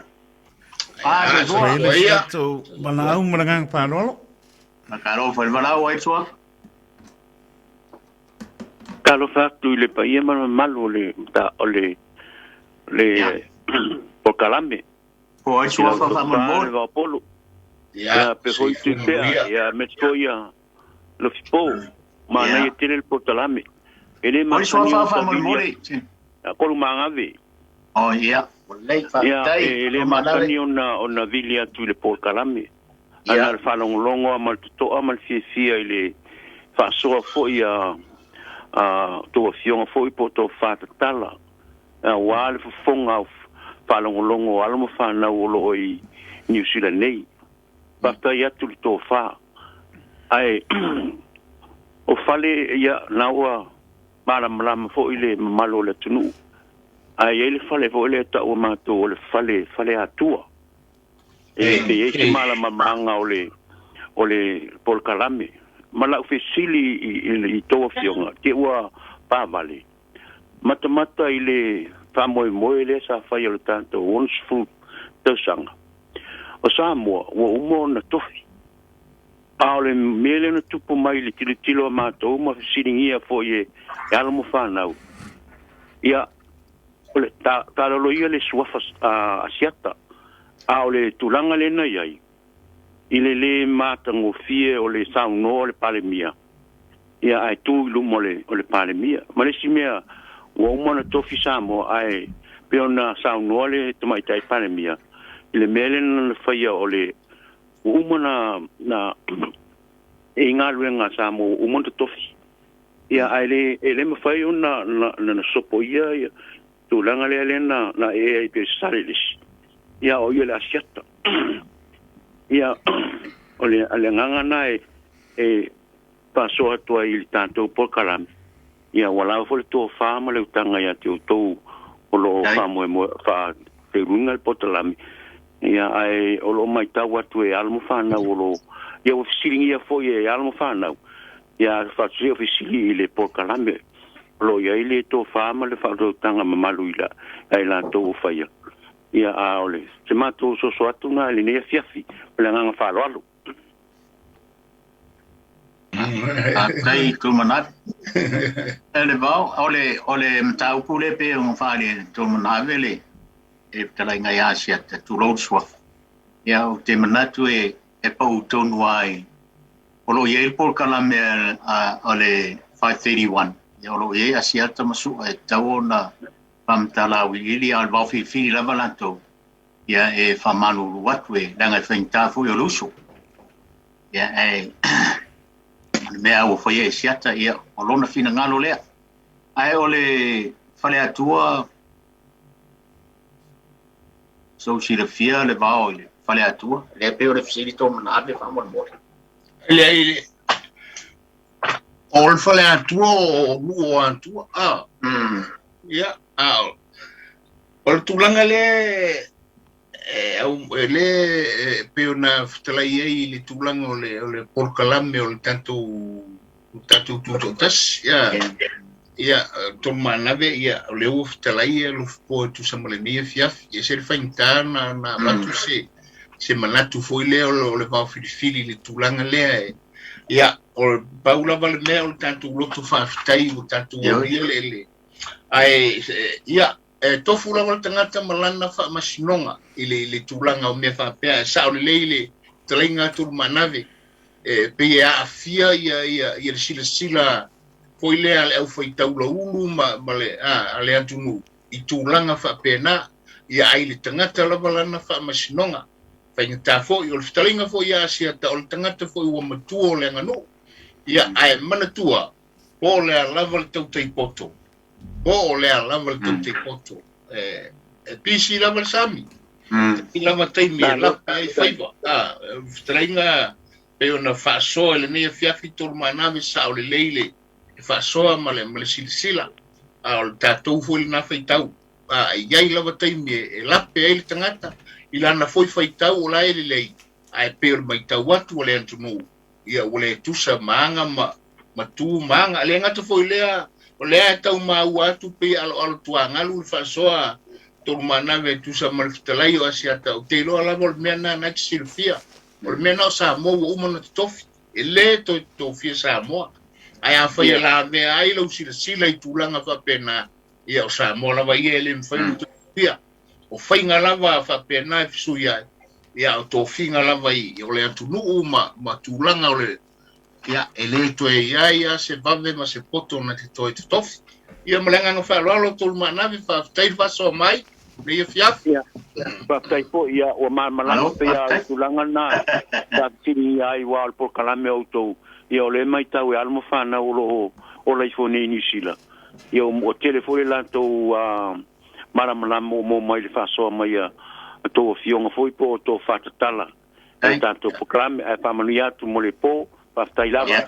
ya to bana un rangang parolo Makaro foi vala o eso. Kalo fa tu le paia malo le ta ole por calambe. O eso fa mo Levaopolo. Ya pero Tuipe'a ya me spoia Lofipo. Ma na tele el portalame. Ele ma eso fa mo mori. Ko manga ve. Oh ya. Ya ele ma tani ona vilia tu le por calambe. Ana le falongo amal to amal fia ile fa so fo ia to fiona fo po to fa tala wa le fonga falongo almo fa na lo i New Zealand nei basta ia tu to fa ai o fale ia na wa malama fo ile malo le tunu ai ele fale fo ile ta o mato le fale atua e se malama manga ole pol kalame mala ofisili i to fionga te ua pa vale mata ile mo ile sa fa yo tanto once food tosanga o Samoa o umo na tofi Aole mele na tupu mai li tilo mato ma siringia fo ye ala mo fanau ia ole ta lo ia le suafa asiata aole tulanga le na yai ile le mata ngofie ole sauno le palemia ia ai tu lu mole ole palemia malesimia o umo na tofi Samoa ai peona sauno le tomai tai palemia ile mele na faia ole umana na inga luenga Samoa umonto tofi ia ele mafai una na sopoia tulanga le na e pe salelis ia o ile asiata ia ole alenganga na e paso atua il tanto por kalam ia wala fo to fama le tanga ia to lo famo mo fa te runga el potalami ia ai o lo mai tawa tu e almo fana o lo ia o siringia fo e almo fana ia fa se ofisili le por kalame lo ia ile to fama le fa do tanga mamaluila ai la to fa ia a ole se mato so atu na le ne fiafi le nga fa lo kai tumanat ele vau ole mtau pule pe on fa le tumanavele e tala nga ya sia te tulo swaf ya o te manatu e pau tonu ai olo ye por kala me ole 531 ya olo ye asia ta masu e taona pamtala wili al Vaofilifili la valanto ya e famanu watwe danga fenta fu yo luso ya e me au foi e siata ya olo na fina ngalo le ai ole fale atua so si le fia le vao le fale atua le pe le fili to na be fa mo ele all fale atua o atua ya ol tulanga le le pe una ftalaie le tulanga le por kalame o tanto tutotas ia tomanave ia le ftalaie Lofipo tu samalenia fiaf ia se faintana na batu se manatu foi le le Vaofilifili le tulanga le ia o paula vale me o tanto loto faftai o tanto le ai ia tofu la wal tangata malana fa masinonga ile tulanga o me fa pe sa o le tlinga tur manave pe ia afia ia le sila foi le au foi taula ulu male ale antunu I tulanga fa pena ia ai le tangata la malana fa masinonga fa ngata fo i o tlinga fo ia sia ta o tangata fo o matuo le ngano ia ai manatua po le level tautai poto o le level tautai poto PC level sami I lava taimi la ai faiva strenga pe ona faso le ne fiafi turmanave sa o le leile faso male silsila al tatu fo na faitau ai lava taimi la pe ele tangata ilana foi faitau la ele lei ai pe mai tau atu le antunu ia ole tusa manga matu manga le ngata foi lea ole tau mau atu pe al tuanga lu fasoa turmanave tusa malftalai o asiata o te lo ala vol mena na silfia vol mena Samoa umana tofi ele to fia Samoa ai a foi la me ai lo sila I tulanga fa pena ia o Samoa la vai ele mfai fia o fainga lava fa pena fisuia ia o tofinga lava I ole atunu ma tulanga ole ia ele to ia se vave ma se poto na te toi tofi ia malenga no fa lo tulmanave fa tai fa so mai le fiafia pa tai po ia o malanga pe ia tulanga na ta tini ai wal por kalame auto ia ole mai tau almo fana o la iPhone ni sila ia o telefone la to mala mo mai le fa so mai to fionga foi po to fatatala tanto proclame pa manuia tu mo le po pa tai lava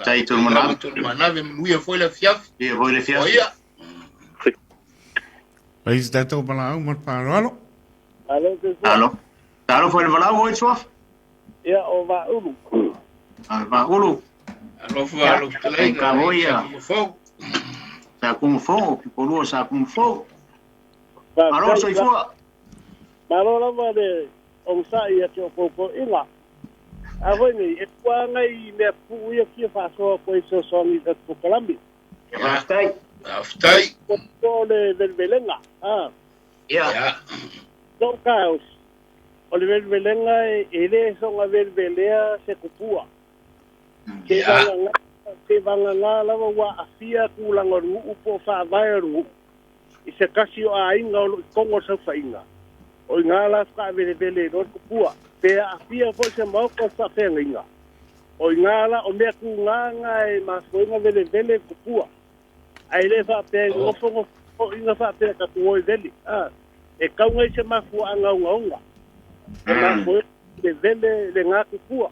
Tai tu mana. Mana ve muia foi le fiaf. Ia foi le fiaf. Oia. Pais tatou pala au mar paro. Alo. Alo foi le vala o sof. Ia o va ulu. Va ulu. Alo falo tele ka voia. Fo. Sa como fo, que polo sa como fo. Alo soi fo. Malo la va de o sa ia que o poco ila. A voi ni e kwa ngai me pu ia ki fa so ko iso so ni da ko kalambi. Aftai. Ko le del belenga. Ja. No caos. O le del belenga ele so nga del belea se kupua. Ke vanga la wa afia ku la ngoru upo fa vairu. I se kasi o ainga o kongo sa fainga. O ngala ka bele no kupua. Pe afia po se mau ko sa fenga. O ngala o me ku nganga e masoinga bele kupua. Ai le fa pe o fongo o inga fa pe ka ku oi deli. E kaunga se mafu anga unga. E mafu de vele le nga kupua.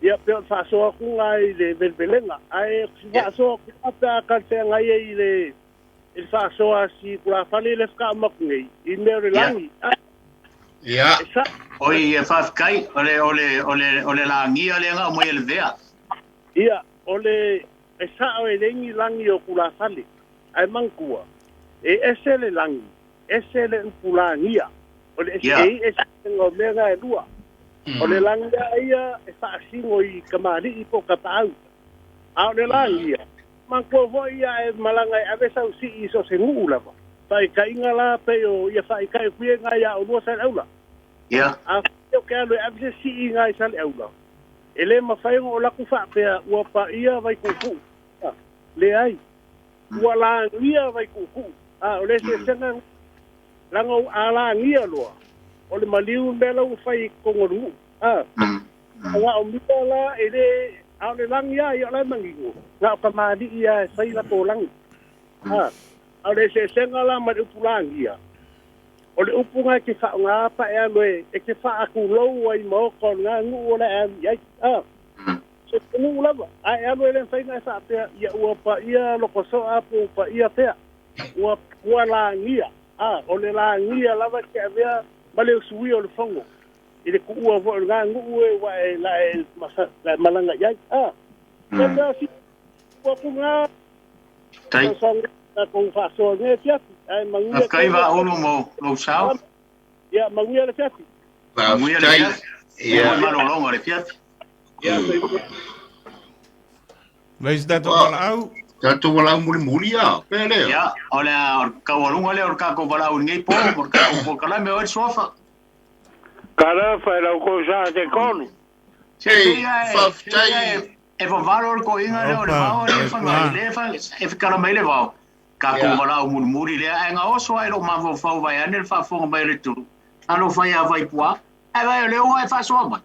Ia pe fa so ku ngai le belenga. Ai fa so ku pa ka te ngai i le il fa so asi ku la fali le ska makngi. I mere langi. Ja. Oi e fa kai ole la ngia le nga mo ele vea. Ia ole e sa o e lengi langi o ku la fali. Ai mangkua. E esele langi. Esele pula ngia. Ole e ngo mega e lua. Ole langa ia e fa singo i kamari i po katau. A ole langia. Mangkua vo ia e malanga e ave sau si i so se ngula ba. Sai ka inga la pe o ia fa kai kuenga ia o no sa aula. Ja. A yo ke alo ave si i ngai sa aula. Ele ma fai o la ku fa pe o pa ia vai ku ku. Le ai. Wala ia vai ku ku. Ole se senga lango ala ngia loa. Ole maliu bela u fai kongoru. Nga o mitala ele ale langia ia la mangingo. Nga ka madi ia sai la to lang. Ale se senga la ma upulangia. Ole upunga ki fa nga pa e loe e ke fa aku lo ai mo ko nga ngu ole am ia. Se ngu la ba. Ai alo ele fai nga sa pe ia u pa ia lo ko so apu pa ia pe. Wa la ngia. Ole la ngia lava ke avea male sui o le fongo. Ile ku ua vo nga ngu e wa e la malanga ia. Kenda si wa ku nga Tai. Na ko fa so ne tia. Ai mangia. Kai va uno mo lo sao. Ya mangia le tia. Mangia le tia. Ja. Malo longo le tia. Ja. Leis tatou pala au. Tatou wala muri ya. Pele. Ja, ole ka walunga le ka ko wala un ngai po por kala me o sofa. Cara fa la cosa de con. Sei, faftai. E va valor ko inga le ole va ole fa e kala mai le va. Ka ko wala un muri le nga o so ai lo ma vo fa vai ane fa fo mai le tu. Alo fa ya vai poa. E vai le o e fa so ma.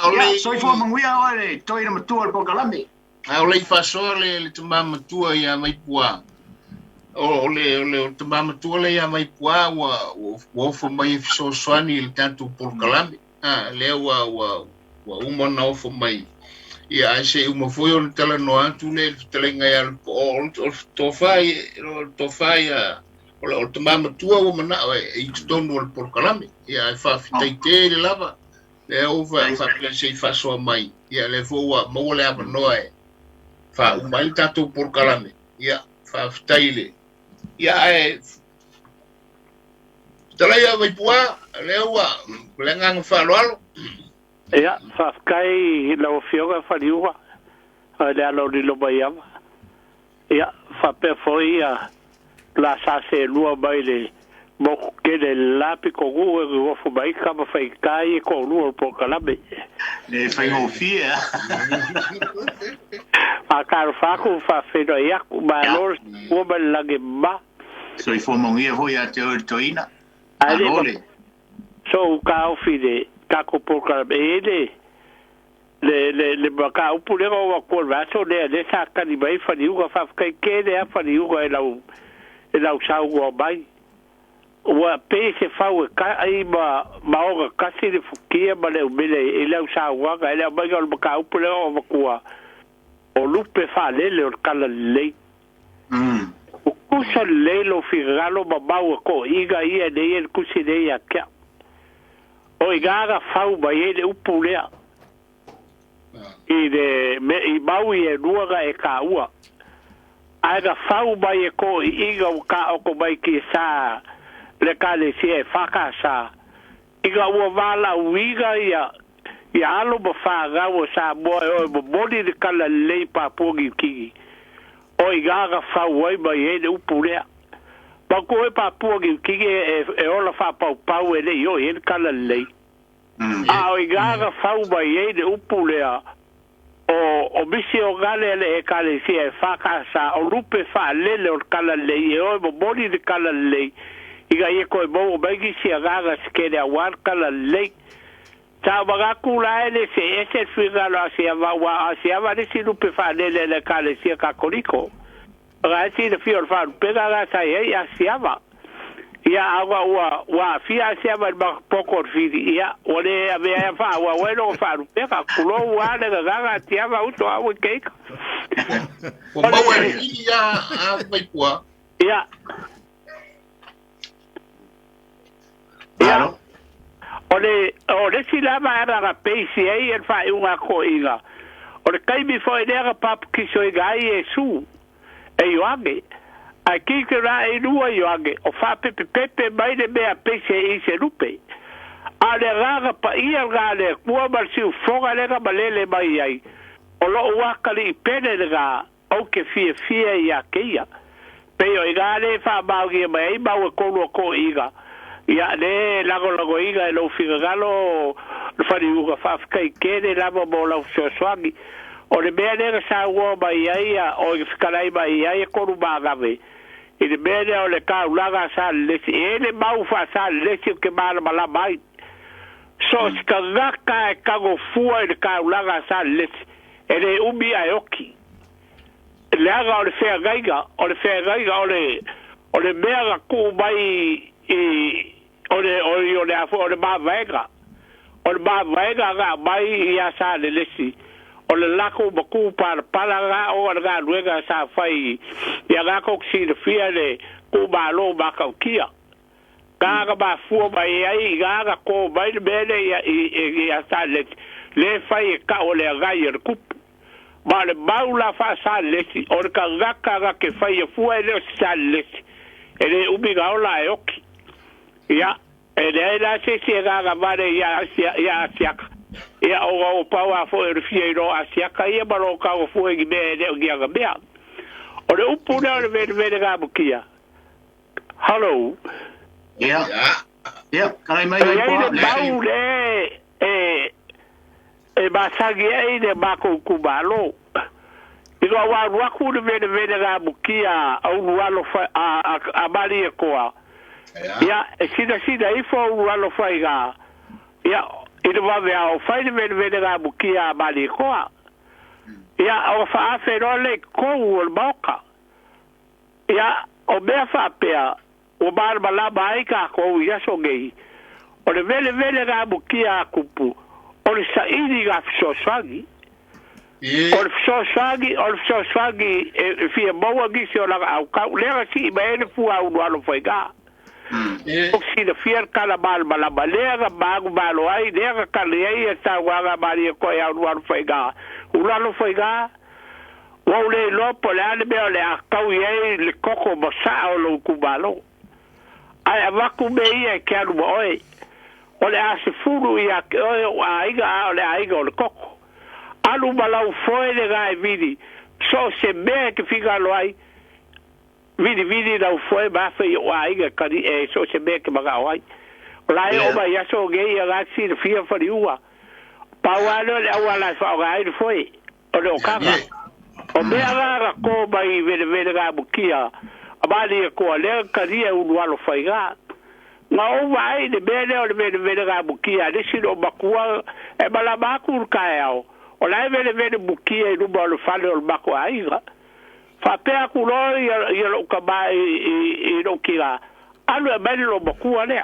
Ole so fo mo ia ole to ina tu por kala me. Ole fa so le tama tua ia mai poa. Ole tama tua le ia mai poa wa fo mai so swani le tanto por kala me. Le wa uma na fo mai. Ia ai se uma foi o tala no atu le tala ngai al o to fai o tama tua o mana e tono o por kalame ia ai fa fitai te le lava le o fa se fa so mai ia le fo wa mo le aba no e fa o mai tato por kalame ia fa fitai le ia ai tala ia vai pua le wa le ngang fa lo Ja, fa kai la Faliuga Faliuga. Le alo di lo baiava. Ja, fa pe foi la sa se lua baile. Mo ke le lapi ko gu go fo bai ka ma fai kai ko lu po kalabe. Le fai o fia. A kar fa ku fa fe do ya ku ba lor ko ba la ge ba. So I fo mo ngia ho ya te toina. Ale. So ka o fide kako poka ele le baka upule wa ko vaso le sa ka di bai Faliuga fa kai ke le Faliuga e lau sa go bai wa pe se fa o ka ai ma o ka se le fukia ba le bele e lau sa wa ga le bai ga baka upule wa ko o lupe whalele o kala lei. O kusa leilo whigalo mamau ko iga ia nei e kusi nei a kia. O igaga whau mai e le upu lea. I mau i e nuanga e ka ua. Aiga whau mai e ko iga o ka oko mai ki sa le ka le si e whaka sa. Iga ua wala uiga ia alo ma whāgau o Samoa e o ma moni de kala lei Papua Kiki. O igaga whau ai mai e le upu lea. Ma ko e Papua Kiki e ola whapau pau e le i o e kala lei. A o igaga whau mai e le upu lea. O misi o gale le e kale si e whakasa o lupe wha lele o kala lei e o ma moni de kala lei. Iga e koe mo o maigi si a gaga skene a wan kala lei. Ta maga kula ele se ese figalo Asi'ava wa Asi'ava le si lupe wha lele le kale si a kakoliko. Ga si le fio fa pega ga sa e Asi'ava. Ia awa wa fia Asi'ava ma poko fidi ia ole a me fa wa bueno fa pega kulo wa le ga Asi'ava uto a we cake. O mau e ia a mai pua. Ia. Ia. Ole si lava era la peisi ai e fa unha koinga. Ole kai mi foi dera pap ki so gai e su. E yoage. A ki que ra e lua yoage. O fa pepe mai de mea peisi e se lupe. A le raga pa ia gale kua mal si foga le ga malele mai ai. O lo wakali i pene ga o ke fie ia keia. Peo i gale fa baugi mai mau e ko iga. Ia le lago iga e lo figalo Faliuga Fafkai kene lava mo la soangi o le mea nega sa ua mai ia o i fikalai mai ia e koru magave i le mea nea o le kaulaga sa lesi e le mau fa sa lesi o ke mana mala mai so sika ngaka e kago fua i le kaulaga sa lesi e le umi a oki le aga o le fea gaiga o le mea ga ku mai o le mavaega ga mai ia sa le lesi o le lako baku para ga o ga luega sa fai ia ga ko si de fia le ku ba lo ba ka kia ga ba fu mai ai ga ko mai bele ia sa le fai ka o le ga ir ku ma le baula fa sa lesi o ka ga ke fai fu le sa lesi ele ubi ga ola e oki ia e la se ga vale ia asiaka ia o paua fo e fiero asiaka ia baro ka o fo e me de gia ga bea o le upu le vede ga bukia hello ia kai mai ko le e basagi e de bako kubalo iko wa ku de vede ga bukia au walo fa a bali ko ia e sida ifo alo faiga ia ida va vea o fai de vede ga bukia bali koa ia o fa ferole ko o boka ia o be fa pea o bar bala bai ka ko ia so gei o le vede ga bukia kupu o le saidi ga so swagi o so swagi e fi mo gi se o la au ka le si be fu au alo faiga o si de fier kala bal bala balega bagu balo ai de kala ai sta waga bali ko ya ruar faiga ulalo faiga o le lopo le ale be le akau ye le koko bosa o lo kubalo ai avaku be ia ke alu oi o le ase fulu ia o aiga o le koko alu balau foi le gai vidi so se be ke figa lo ai vidi da foi ba fe o aiga kari e so se be ke maga oi la e o ba ya so ge ya ga si de fia Faliuga pa walo le awala fa ga ai foi o le okanga o be aga ko ba i vede ga bukia abali ko le kari e u walo faiga na o vai de bele o vede ga bukia de si do bakua e bala baku kaeo o la vede bukia e do balo fale o bako aiga fa pe akulo ia lo ka ba i lo kila alu e bele lo bakua le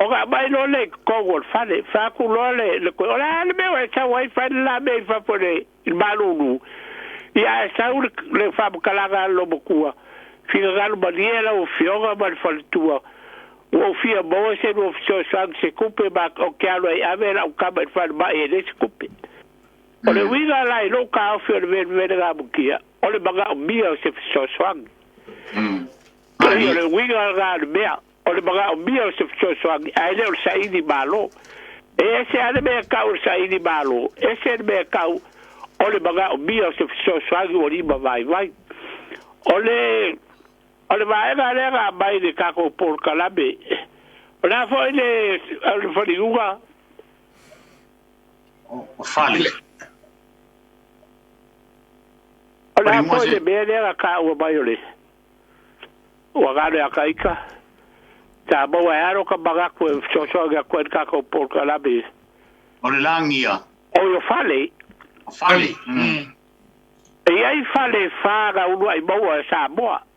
o ga ba no le ko gol fale fa akulo le ko la me wa cha wai fa la me fa pole il balulu ia sau le whamakalaga lo mokua whiga galu maniela o fionga man whalitua o fia moa se no so sang se kupe ma o kialo ai avera o kama i whanma e ne se kupe o le winga lai no ka o fio le venga mukia o le maga o mia o se so swang o le winga ga le mea o le maga o mia o se so swang ai le o saidi malo e se ane mea kau saidi malo e se ane mea kau o le maga o mia o se so swang o rima vai o le vaega lega mai de kako por kalabe ona foi le Faliuga o fale ona foi le lega ka o mai ole o gale akaika ta bo ero ka baga ko so ga ko kako por kalabe o le langia o yo fale e ai fale faga u ai bo Samoa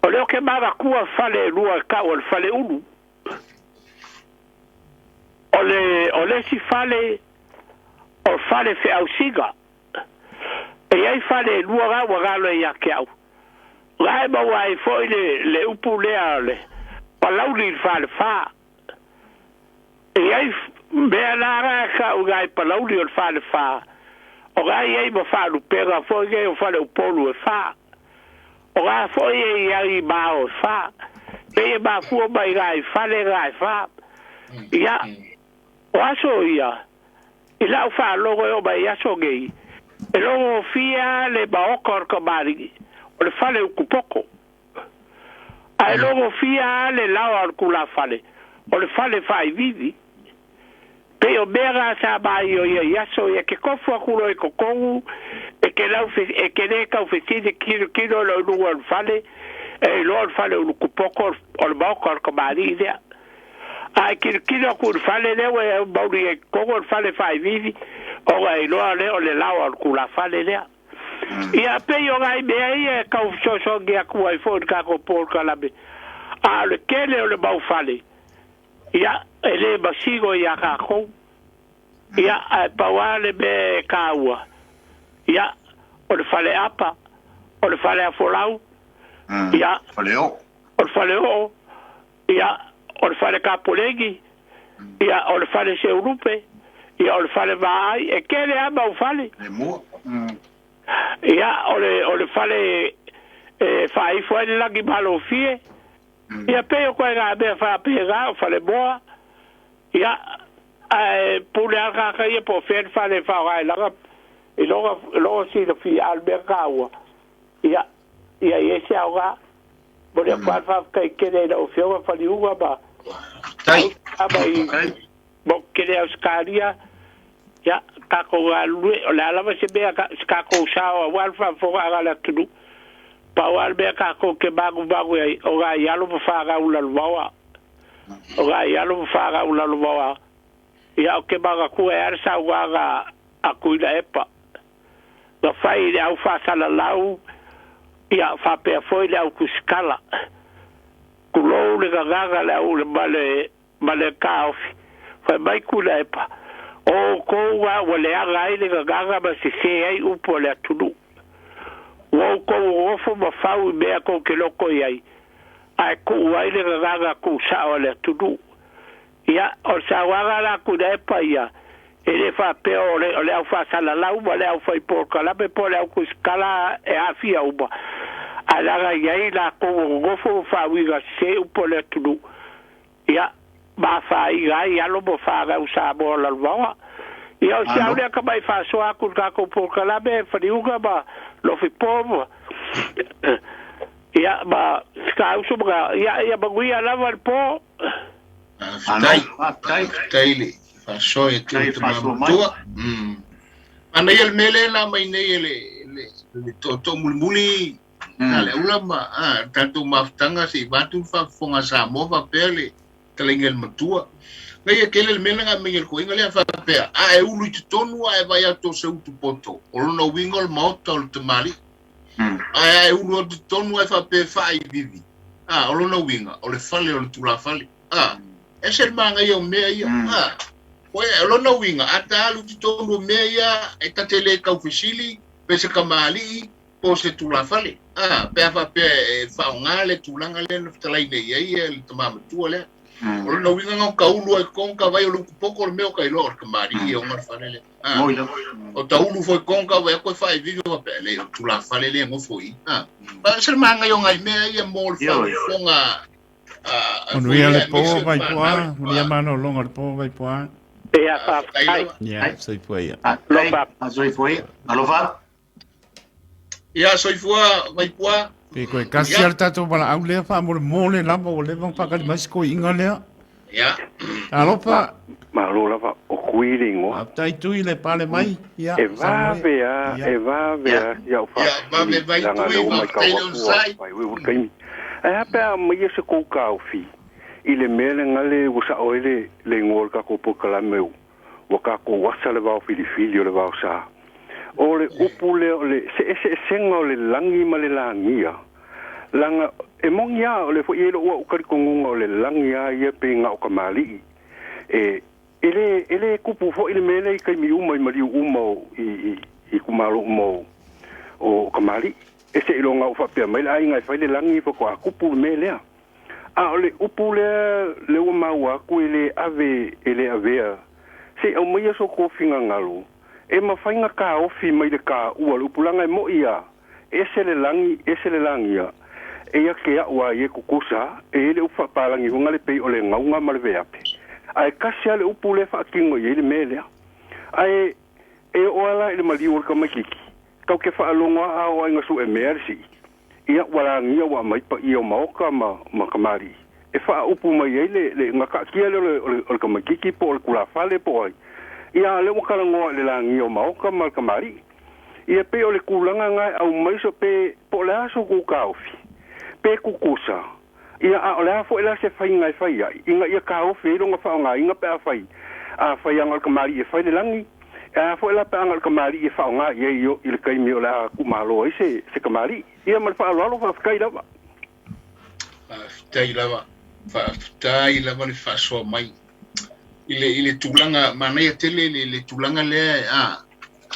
o leo ke mara kua fale lua ka o fale ulu o le si fale o fale fe au siga e ai fale lua ga wa ga lo ya ke au ga ba wa foi le upu le ale pa lauli fale fa e ai be la ka u ga pa lauli o fale fa o ga ai ba fa lu pega foi ge o fale upolu e fa o ga foi e ai ba o fa e ba fu ba i fale ga fa ia o aso ia ila o fa logo o ba ia so gei e logo fia le ba o kor ko mari o le fale u kupoko ai logo fia le lao al kula fale o le fale fai vivi pe o bera sa ba ia so ia ke kofu akulo e kokongu e ke lau e ke ne ka ofisine kilo lo lu al fale e lo al fale u kupoko o le ba o kor ko mari ia ai kilo ku fale le we bauri e kogo fale fai vivi o ai lo ale o le lao al kula fale le ia pe yo gai be ai ka so ge ku ai fo ka ko por kala be a le kele o le ba fale ia ele basigo ia ka ko ia pa wale be kaua ia o le fale apa o le fale afolau ia o le fale o ia o le fale kapolegi ia o le fale se urupe ia o le fale vai e kele aba o fale ia o le fale fai foi la gi malo fie ia pe o ko ga be fa pe ga o fale boa ia pour la ka ia po fer fale fa ga la e lo si lo fi albergawa ia ese aga bo le fa kai kele o fio fa Faliuga ba tai bo kele auskaria ya ka ko alu la la se be ka ko sa wa fa fo ga la tudu pa wa be ka ko ke bagu o ga ya lo fa ga ula lwa o ga ya lo fa ga ula lwa ya o ke baga ku e sa wa ga akuida epa la fai au fa sala lau ia fa pe foi le au kuskala kulo le gaga le au le male kaof fa mai kula epa o ko wa le aga ile gaga ba se ai upo le tulu wo ko wo fo ma fa u be ko ke loko ai ai ku wa ile gaga ku sa le tulu ia o sa wa la ku de epa ia ele fa pe o le au fa sala lau ma le au fa por kala pe po le au kuskala e afia uba ala ga ia la ko gofo fa wiga se upo le tulu ia ba fa ia lo bo fa ga usa bo la lwa ia o sia le ka mai fa so aku ka ko por kala be Faliuga ba Lofipo ia ba ska uso ba ia ba guia la va po tai so e tu tua ana ia mele la mai nei le to mulmuli ale ulama tanto maftanga si batu fa fonga Samoa va pele telengel matua ngai akele mele nga mengel ko ingale fa pe e ulu tonu e vai ato se utu poto o no wingol moto o temali e ulu tonu e fa pe fa i vivi o no winga o le fale o tu la fale e se manga yo me ia Oe, alona winga, ata alu titonu mea e tatele ka ufisili, pe se kamali po se tula fale pe fa pe fa ngale tulanga le no tala ine ye le tama tu le o no winga ngo kaulu e konka vai o lu poko le meo kai lo kamali o mar fale o taulu foi konka vai ko fa video pe le tula fale le mo foi pa se manga yo ngai me ye mo fa fonga on ria le po vai poa ria mano longa le po vai poa ya sai foi Soy foi. Alofa. Ya soy foi vai poa. Pe koe kasi al tatou wala au lea wha mole lama o lewang whakari maisi ko inga lea. Ya. Alopa. Malo lava o kuiringo. Tai tui le pale mai. Ya. E vavea. Ya ufa. Ya, vave vai tui ma teilo sai. Vai ui kaimi. E hape a mai se kou kaufi. Ile mele ngale usa oile le ngol ka kopo kalameu. Waka ko wasa le Vaofilifili o le Vaosa. Ole upule ole se senga ole langi male langia. Langa e mongia ole fo yelo wa ukari kongunga ole langia ye pe nga o kamali. Ele kupu fo ile mele kai mi uma i mari uma i kumalo mo o kamali. Ese ilonga o fa pe mai ai ngai fa ile langi fo ko kupu mele a. Ole upule le o maua ku ele avea. Se o mai so ko finga ngalo. E mawhainga ka ofi mai le ka ua upulanga e mo ia. Ese le langi ia. E ia ke aua i e kukusa, e ele ufa palangi hunga le pei o le ngaunga ma le veape. Ai kasi ale upu le whaakingo i ele melea. Ai e oala ele maliu o le kamakiki. Kau ke whaalonga a o inga su e mearisi. Ia warangia wa maipa i o maoka ma kamari. E wha upu mai le ngaka kia le kamakiki po o le kulafale po ai. Ia le wakala ngoa le langi o maoka mal kamari. Ia pe o le kulanga ngai au maiso pe po le aso kukaufi. Pe kukusa. Ia a o le afo ela se fai ngai fai ai. Inga ia kaufi longa whao ngai inga pe a fai. A fai angal kamari e fai le langi. A afo ela pe angal kamari e whao ngai e io i le kaimi o le a kumalo ai se kamari. Ia mal whao lalo wha whakai lava. Whaftai lava le whasoa mai. Ile tulanga mana ia tele le tulanga le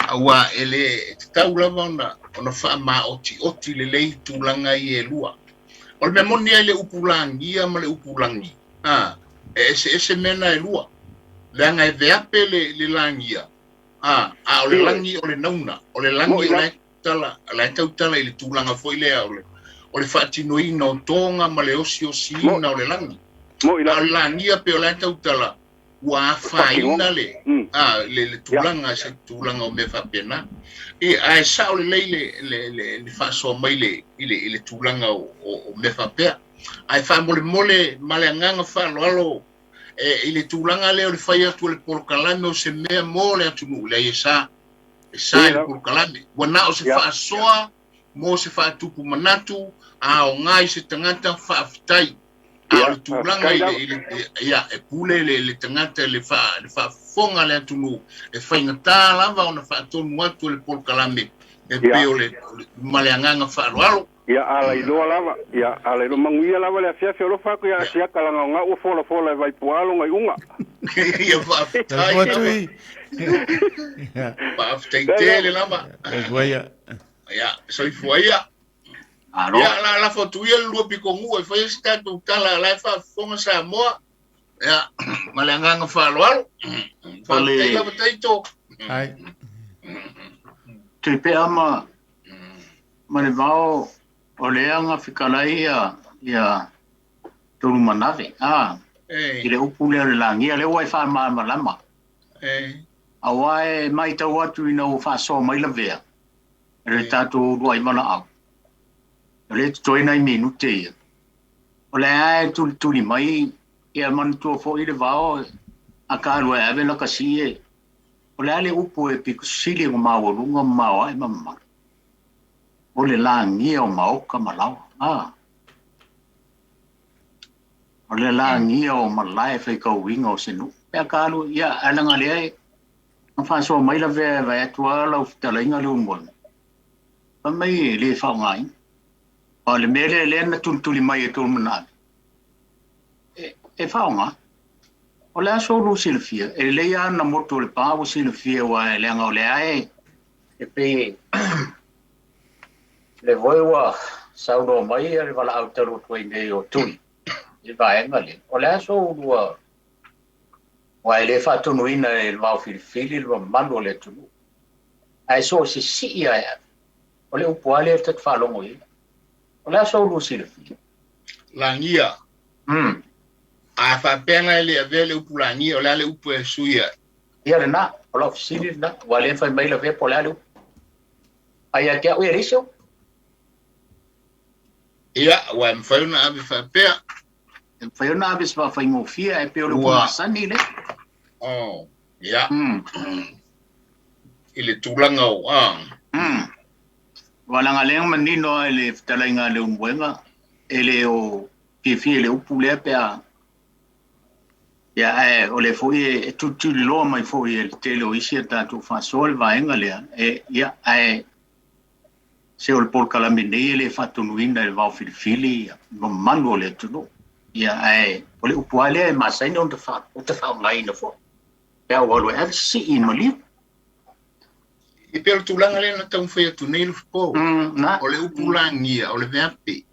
awa ele tau lava ona fa ma oti le tulanga i e lua o le moni le upulangi ma le upulangi ese mena e lua le anga e veape le langia o le langi o le nauna o le langi o le tala i le tulanga foi le o le fatinoina o tonga ma le osina o le langi o le langia pe o le tala wa faina le tulanga se tulanga o me fa pena e ai sa o le fa so mai le tulanga o me fa pe ai fa mole malanganga fa lo le tulanga le o le fa tu le porkalame o se me mole atu le sa le porkalame wana o se fa soa mo se fa tupu manatu o ngai se tangata fa fitai le tulanga ia e pule le tangata le fa fonga le atunu e fainga tā lava ona fa tonu atu le polkalame e peo le maleanganga fa alo ia ala ilo lava ia ala ilo manguia lava le afia lo fa ko ia sia kala nga o fola vai pualo ngai unga ia fa tai pa tele lava ia so ifuia ya la foto ia lu pikongu e foi sta tu tala la fa fonga Samoa ya malanganga fa lo Pale ai Tuipe'a ma le vao o leanga whikalai ia tolu manave i le upu lea le langia le wai wha malama a wae mai tau atu i nau wha so mai la vea re tātou ruai mana au le toina i minute ia o le ae tuli mai ia manatua fo i le vao a ka alua e ave la kasi e o le ale upu e pikusili o mawarunga mawa e mamma o le langia o maoka malawa o le langia o malae whaikau winga o senu pea ka alu ia alanga le ai a whaso mai la vea vai atua lau fitalainga le ungon pa mai le whao ngai o le mele le na tuli mai e tulu manave e whao ngai o le aso lu silfia e le ia na moto le pawo silfia wa le anga o le ae e pe le voiwa sauno mai le vala autaro toi nei o tui e vaenga le o le aso ua wa ele fatunuina e Vaofilifili le manu le tunu ai so si ia o le upuale te whalongo i o le aso ulu silfi langia a fa pena ele avele upulangia o le upu e suia ia le na o la ofisili na wa le fa mai le ve po le ai a kia o erisio ia wa mfauna ave fa pea mfauna ave fa fa ngofia e pe o le kumasani le oh ia ile tulanga o wala ngaleng manino ele talainga le umwenga ele o pifi ele upule pea ya o le foi tutu lo mai foi el telo isi tanto fa sol va engale ya se o por calamine ele fatunuina el Vaofilifili no manu le tuno ya o le upuale ma sai non te fa ngai no fo ya o lo e si in mali e per tulanga le na tau foi tu nei Lofipo o le upulangia o le veape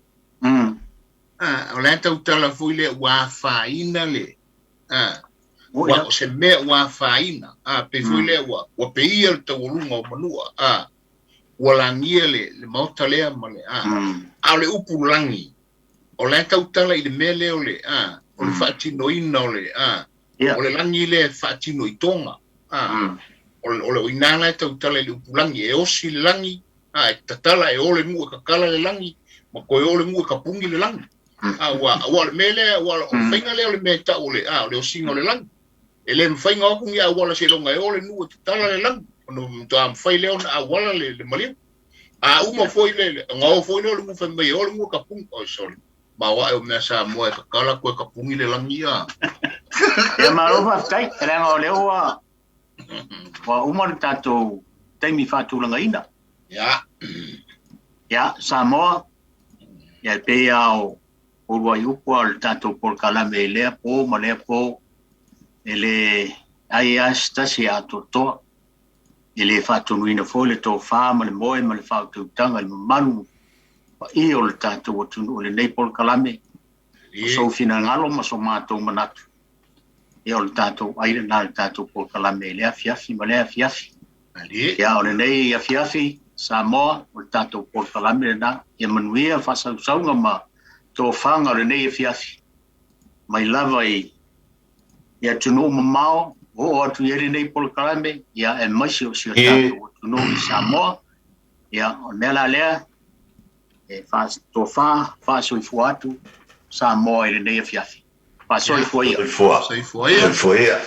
o le tau tala foi le wa faina le wa se me wa faina pe foi le wa pe ia te wolunga o manua wala ngiele le mautale male a le upulangi o le tau tala i le mele o le o le fatino ina o le o le langi le fatino i tonga o le inana tau tala le upulangi e osi le langi e tatala e ole mu ka kala le langi ma ko ole mu ka pungi le langi wa le mele wa o fainga le me ta ole le osinga le langi ele mfainga o kungi wala se longa e ole nu tatala le langi no to fai le ona wala le mali uma foi le ngau foi le mu fa me ole mu ka pungi o sorry ma wa o me Samoa ka kala ko ka pungi le langi ya marova tai era ngau le wa umar tato taimi fatulanga ina ya Samoa ya pe ao o waiupo al tato por kalame le po male po ele ai asta si atoto ele fatunuina fo le to fa male moe male fatu tanga le manu i o le tato o tunu le nei por kalame so fina ngalo ma so mato manatu e o le tato aire na le tato por kalame le afiafi male afiafi ya o le nei afiafi Samoa o le tato por kalame na e manuia fa saunga ma to fanga le nei afiafi mai lava i ya tunu mamao o atu yeri nei por kalame ya e maisi o si o tato o tunu i Samoa ya o nela lea e to fa so i fuatu Samoa i le nei afiafi fa so i fuia